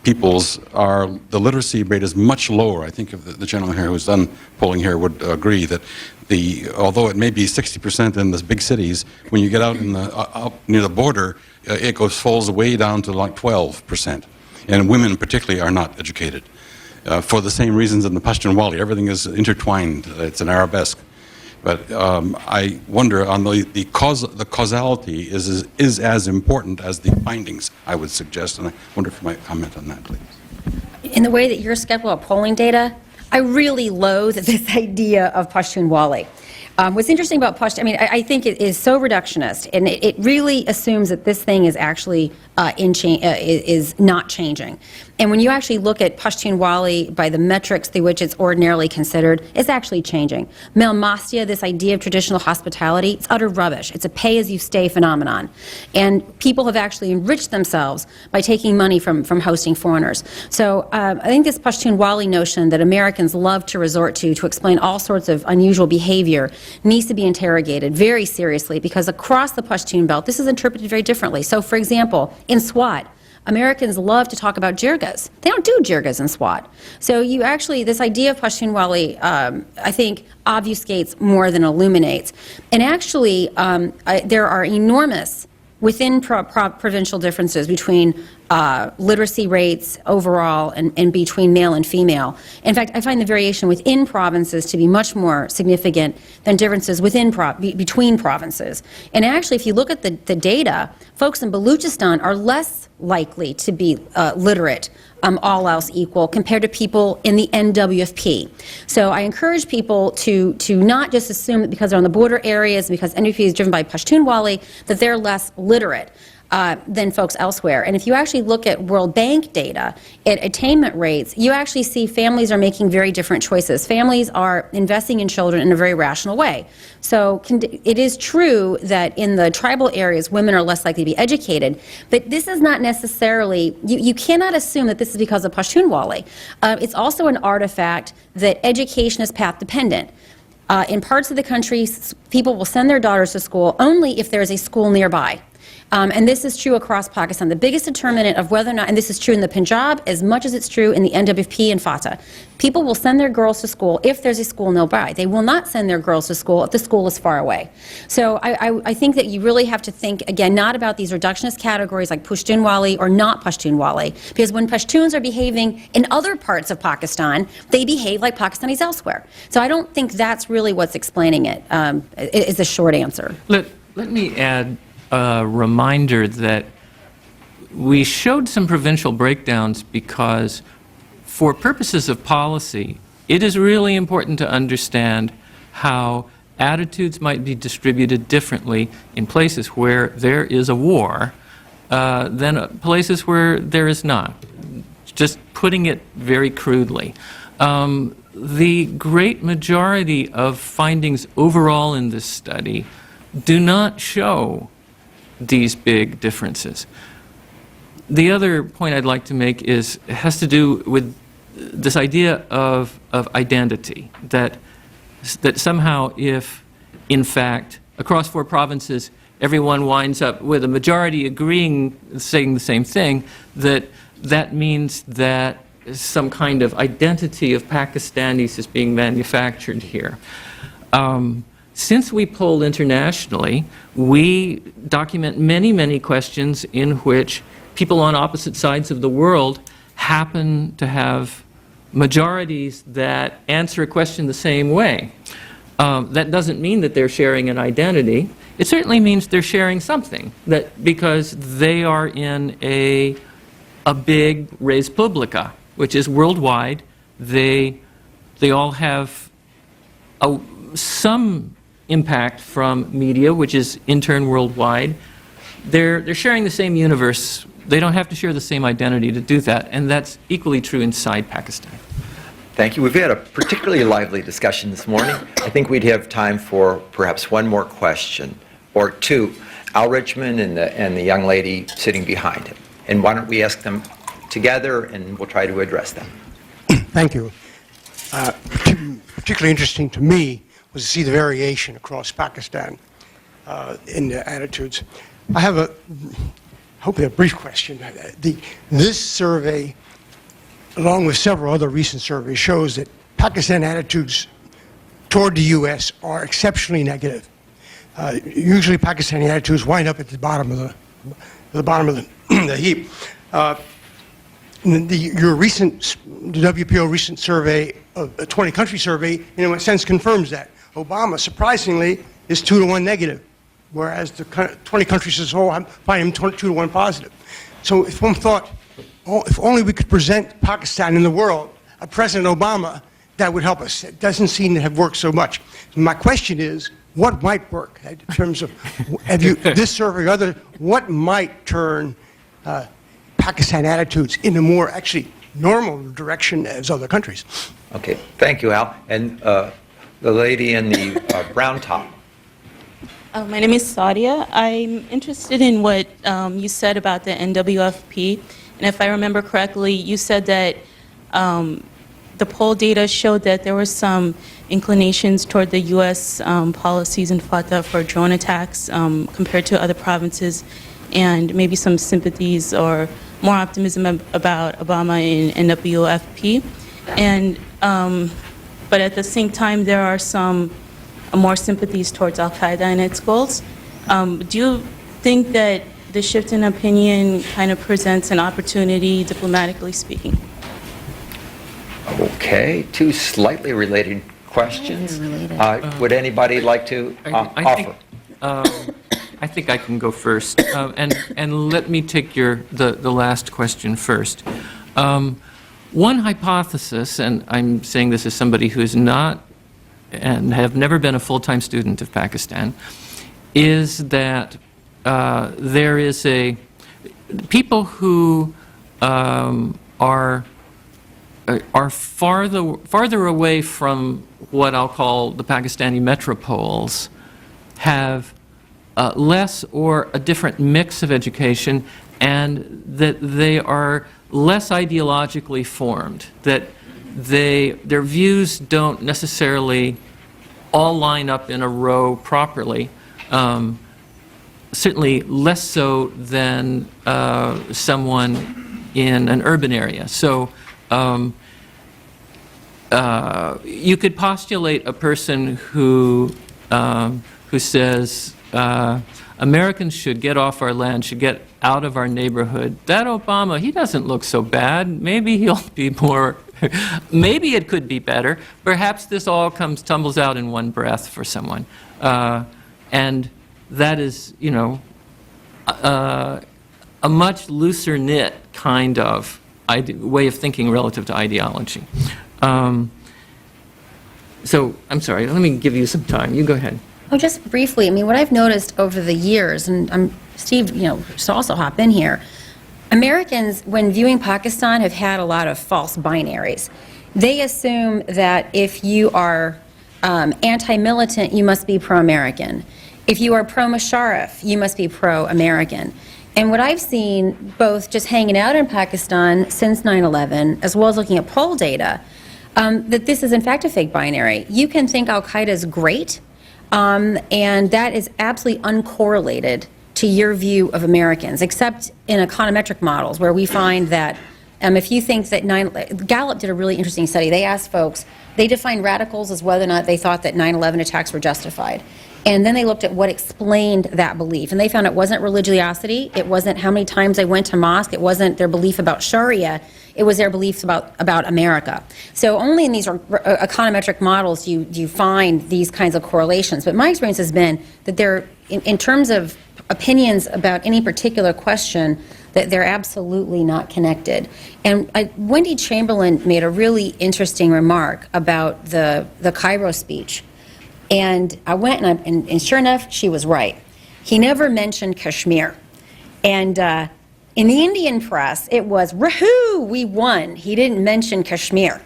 peoples the literacy rate is much lower. I think if the gentleman here who's done polling here would agree that although it may be 60% in the big cities, when you get out near the border, it falls way down to like 12%. And women particularly are not educated. For the same reasons in the Pashtunwali, everything is intertwined. It's an arabesque. But I wonder on the causality is as important as the findings, I would suggest, and I wonder if you might comment on that, please. In the way that you're skeptical of polling data, I really loathe this idea of Pashtunwali. What's interesting about Pashtun, I think it is so reductionist, and it really assumes that this thing is actually is not changing. And when you actually look at Pashtunwali by the metrics through which it's ordinarily considered, it's actually changing. Melmastia, this idea of traditional hospitality, it's utter rubbish. It's a pay-as-you-stay phenomenon. And people have actually enriched themselves by taking money from hosting foreigners. So I think this Pashtunwali notion that Americans love to resort to explain all sorts of unusual behavior needs to be interrogated very seriously, because across the Pashtun belt, this is interpreted very differently. So, for example, in Swat, Americans love to talk about jirgas. They don't do jirgas in Swat. So you actually, this idea of Pashtunwali, I think, obfuscates more than illuminates. And actually, there are enormous within provincial differences between literacy rates overall and between male and female. In fact, I find the variation within provinces to be much more significant than differences between provinces. And actually, if you look at the data, folks in Baluchistan are less likely to be literate, all else equal, compared to people in the NWFP. So I encourage people to not just assume that because they're on the border areas, because NWFP is driven by Pashtunwali, that they're less literate than folks elsewhere. And if you actually look at World Bank data, at attainment rates, you actually see families are making very different choices. Families are investing in children in a very rational way. So it is true that in the tribal areas, women are less likely to be educated, but this is not necessarily, you cannot assume that this is because of Pashtunwali. It's also an artifact that education is path dependent. In parts of the country, people will send their daughters to school only if there is a school nearby. And this is true across Pakistan. The biggest determinant of whether or not, and this is true in the Punjab as much as it's true in the NWP and FATA, people will send their girls to school if there's a school nearby. They will not send their girls to school if the school is far away. So I think that you really have to think, again, not about these reductionist categories like Pashtunwali or not Pashtunwali, because when Pashtuns are behaving in other parts of Pakistan, they behave like Pakistanis elsewhere. So I don't think that's really what's explaining it, is the short answer. Let me add a reminder that we showed some provincial breakdowns because for purposes of policy, it is really important to understand how attitudes might be distributed differently in places where there is a war than places where there is not. Just putting it very crudely. The great majority of findings overall in this study do not show these big differences. The other point I'd like to make has to do with this idea of identity, that somehow if, in fact, across 4 provinces, everyone winds up with a majority agreeing, saying the same thing, that means that some kind of identity of Pakistanis is being manufactured here. Since we poll internationally, we document many, many questions in which people on opposite sides of the world happen to have majorities that answer a question the same way. That doesn't mean that they're sharing an identity. It certainly means they're sharing something, that because they are in a big res publica, which is worldwide. They all have some impact from media, which is in turn worldwide. They're sharing the same universe. They don't have to share the same identity to do that, and that's equally true inside Pakistan. Thank you. We've had a particularly lively discussion this morning. I think we'd have time for perhaps one more question or two. Al Richmond and the young lady sitting behind him. And why don't we ask them together, and we'll try to address them. Thank you. Particularly interesting to me was to see the variation across Pakistan in the attitudes. I have hopefully a brief question. This survey, along with several other recent surveys, shows that Pakistan attitudes toward the U.S. are exceptionally negative. Usually Pakistani attitudes wind up at the bottom of the heap. Your recent, the WPO recent survey, a 20-country survey, in a sense confirms that. Obama, surprisingly, is 2-to-1 negative, whereas the 20 countries as a whole find him 2-to-1 positive. So if one thought, if only we could present Pakistan in the world, a President Obama, that would help us. It doesn't seem to have worked so much. My question is, what might work in terms of, this survey or other, what might turn Pakistan attitudes in a more actually normal direction as other countries? Okay, thank you, Al. And the lady in the brown top. My name is Sadia. I'm interested in what you said about the NWFP. And if I remember correctly, you said that the poll data showed that there were some inclinations toward the U.S. Policies in FATA for drone attacks compared to other provinces, and maybe some sympathies or more optimism about Obama in NWFP. And but at the same time, there are some more sympathies towards Al-Qaeda and its goals. Do you think that the shift in opinion kind of presents an opportunity, diplomatically speaking? Okay, 2 slightly related questions. Would anybody like to offer? I think I can go first, and let me take the last question first. One hypothesis, and I'm saying this as somebody who is not and have never been a full-time student of Pakistan, is that there is people who are farther away from what I'll call the Pakistani metropoles have less or a different mix of education, and that they are less ideologically formed, that their views don't necessarily all line up in a row properly. certainly less so than someone in an urban area. So you could postulate a person who says Americans should get off our land, should get out of our neighborhood. That Obama, he doesn't look so bad. Maybe he'll be more, maybe it could be better. Perhaps this all tumbles out in one breath for someone. And that is, you know, a much looser knit kind of way of thinking relative to ideology. So, I'm sorry, let me give you some time. You go ahead. Oh, just briefly, I mean, what I've noticed over the years, and Steve, you know, should also hop in here, Americans, when viewing Pakistan, have had a lot of false binaries. They assume that if you are anti-militant, you must be pro-American. If you are pro-Musharraf, you must be pro-American. And what I've seen, both just hanging out in Pakistan since 9/11, as well as looking at poll data, that this is in fact a fake binary. You can think Al-Qaeda is great, and that is absolutely uncorrelated to your view of Americans, except in econometric models, where we find that if you think that Gallup did a really interesting study. They asked folks, they defined radicals as whether or not they thought that 9/11 attacks were justified. And then they looked at what explained that belief. And they found it wasn't religiosity, it wasn't how many times they went to mosque, it wasn't their belief about Sharia, it was their beliefs about America. So only in these econometric models do you find these kinds of correlations. But my experience has been that they're, in terms of opinions about any particular question, that they're absolutely not connected. And Wendy Chamberlain made a really interesting remark about the Cairo speech. And I went and sure enough, she was right. He never mentioned Kashmir. And in the Indian press, it was, "Rahoo, we won." He didn't mention Kashmir.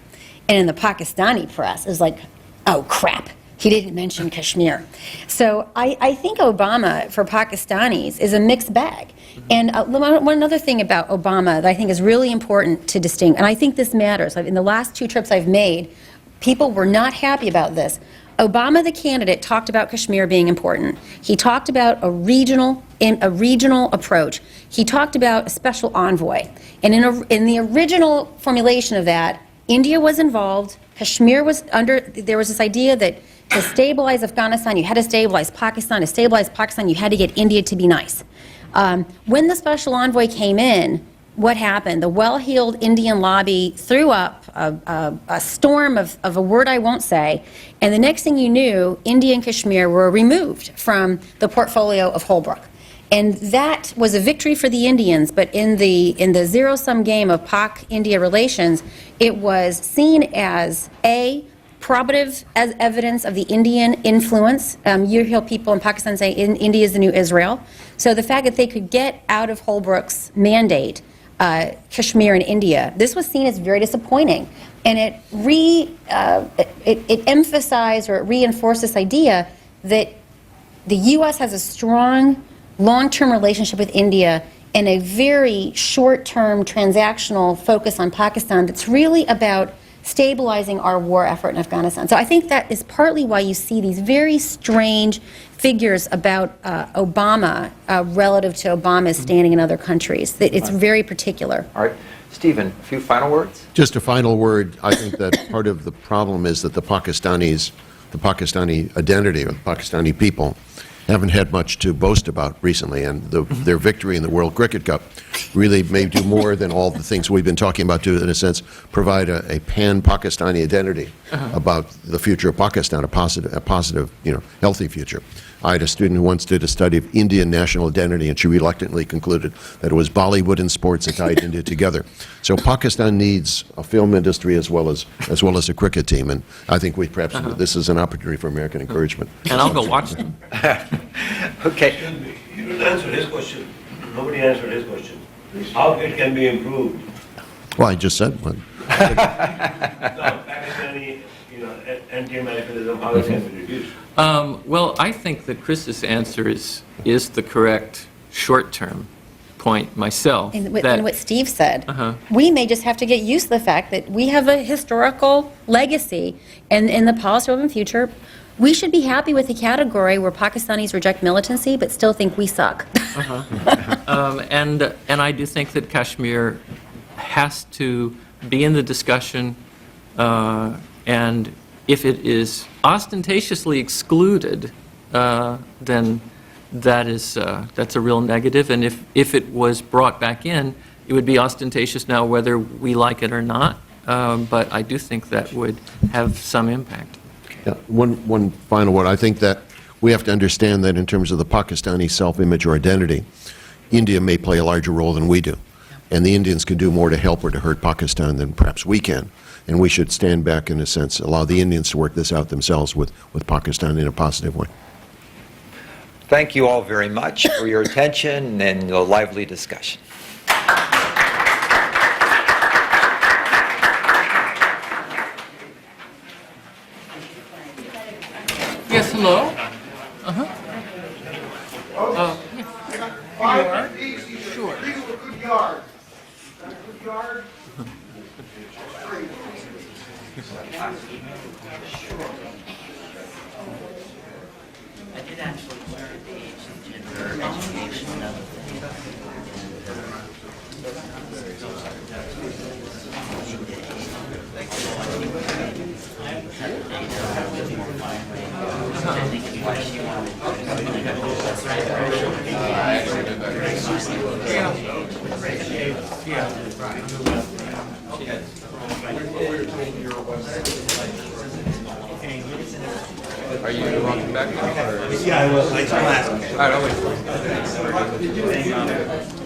And in the Pakistani press, it was like, "Oh, crap, he didn't mention Kashmir." So I think Obama, for Pakistanis, is a mixed bag. And one other thing about Obama that I think is really important to distinguish, and I think this matters. In the last 2 trips I've made, people were not happy about this. Obama, the candidate, talked about Kashmir being important. He talked about a regional approach. He talked about a special envoy. And in the original formulation of that, India was involved. Kashmir was there was this idea that to stabilize Afghanistan, you had to stabilize Pakistan. To stabilize Pakistan, you had to get India to be nice. When the special envoy came in, what happened? The well-heeled Indian lobby threw up a storm of a word I won't say, and the next thing you knew, India and Kashmir were removed from the portfolio of Holbrooke. And that was a victory for the Indians, but in the zero-sum game of Pak-India relations, it was seen as probative as evidence of the Indian influence. You hear people in Pakistan say India is the new Israel. So the fact that they could get out of Holbrooke's mandate Kashmir and India, this was seen as very disappointing. And it emphasized or it reinforced this idea that the U.S. has a strong long-term relationship with India and a very short-term transactional focus on Pakistan that's really about stabilizing our war effort in Afghanistan. So I think that is partly why you see these very strange figures about Obama relative to Obama's standing in other countries. It's very particular. All right. Stephen, a few final words? Just a final word. I think that part of the problem is that the Pakistani identity, or the Pakistani people, haven't had much to boast about recently, and their victory in the World Cricket Cup really may do more than all the things we've been talking about to, in a sense, provide a pan-Pakistani identity about the future of Pakistan, a positive, healthy future. I had a student who once did a study of Indian national identity, and she reluctantly concluded that it was Bollywood and sports that tied India together. So Pakistan needs a film industry as well as a cricket team, and I think this is an opportunity for American encouragement. And I'll go watch them. Okay. You didn't answer his question. Nobody answered his question. How it can be improved? Well, I just said one. Pakistani, anti-Americanism, how it can be reduced? Well, I think that Chris's answer is the correct short-term point myself. And what Steve said, we may just have to get used to the fact that we have a historical legacy, and in the policy-driven future, We should be happy with the category where Pakistanis reject militancy but still think we suck. And I do think that Kashmir has to be in the discussion, and if it is ostentatiously excluded, then that's a real negative. And if it was brought back in, it would be ostentatious now whether we like it or not. But I do think that would have some impact. Yeah, one final word. I think that we have to understand that in terms of the Pakistani self-image or identity, India may play a larger role than we do. And the Indians can do more to help or to hurt Pakistan than perhaps we can. And we should stand back, in a sense, allow the Indians to work this out themselves with Pakistan in a positive way. Thank you all very much for your attention and the lively discussion. Yes, hello? Sure. These are good yards. Good yard. I did actually learn age and gender education and other things. Are you walking back now? Yeah, I will. I will ask. All right, I'll wait.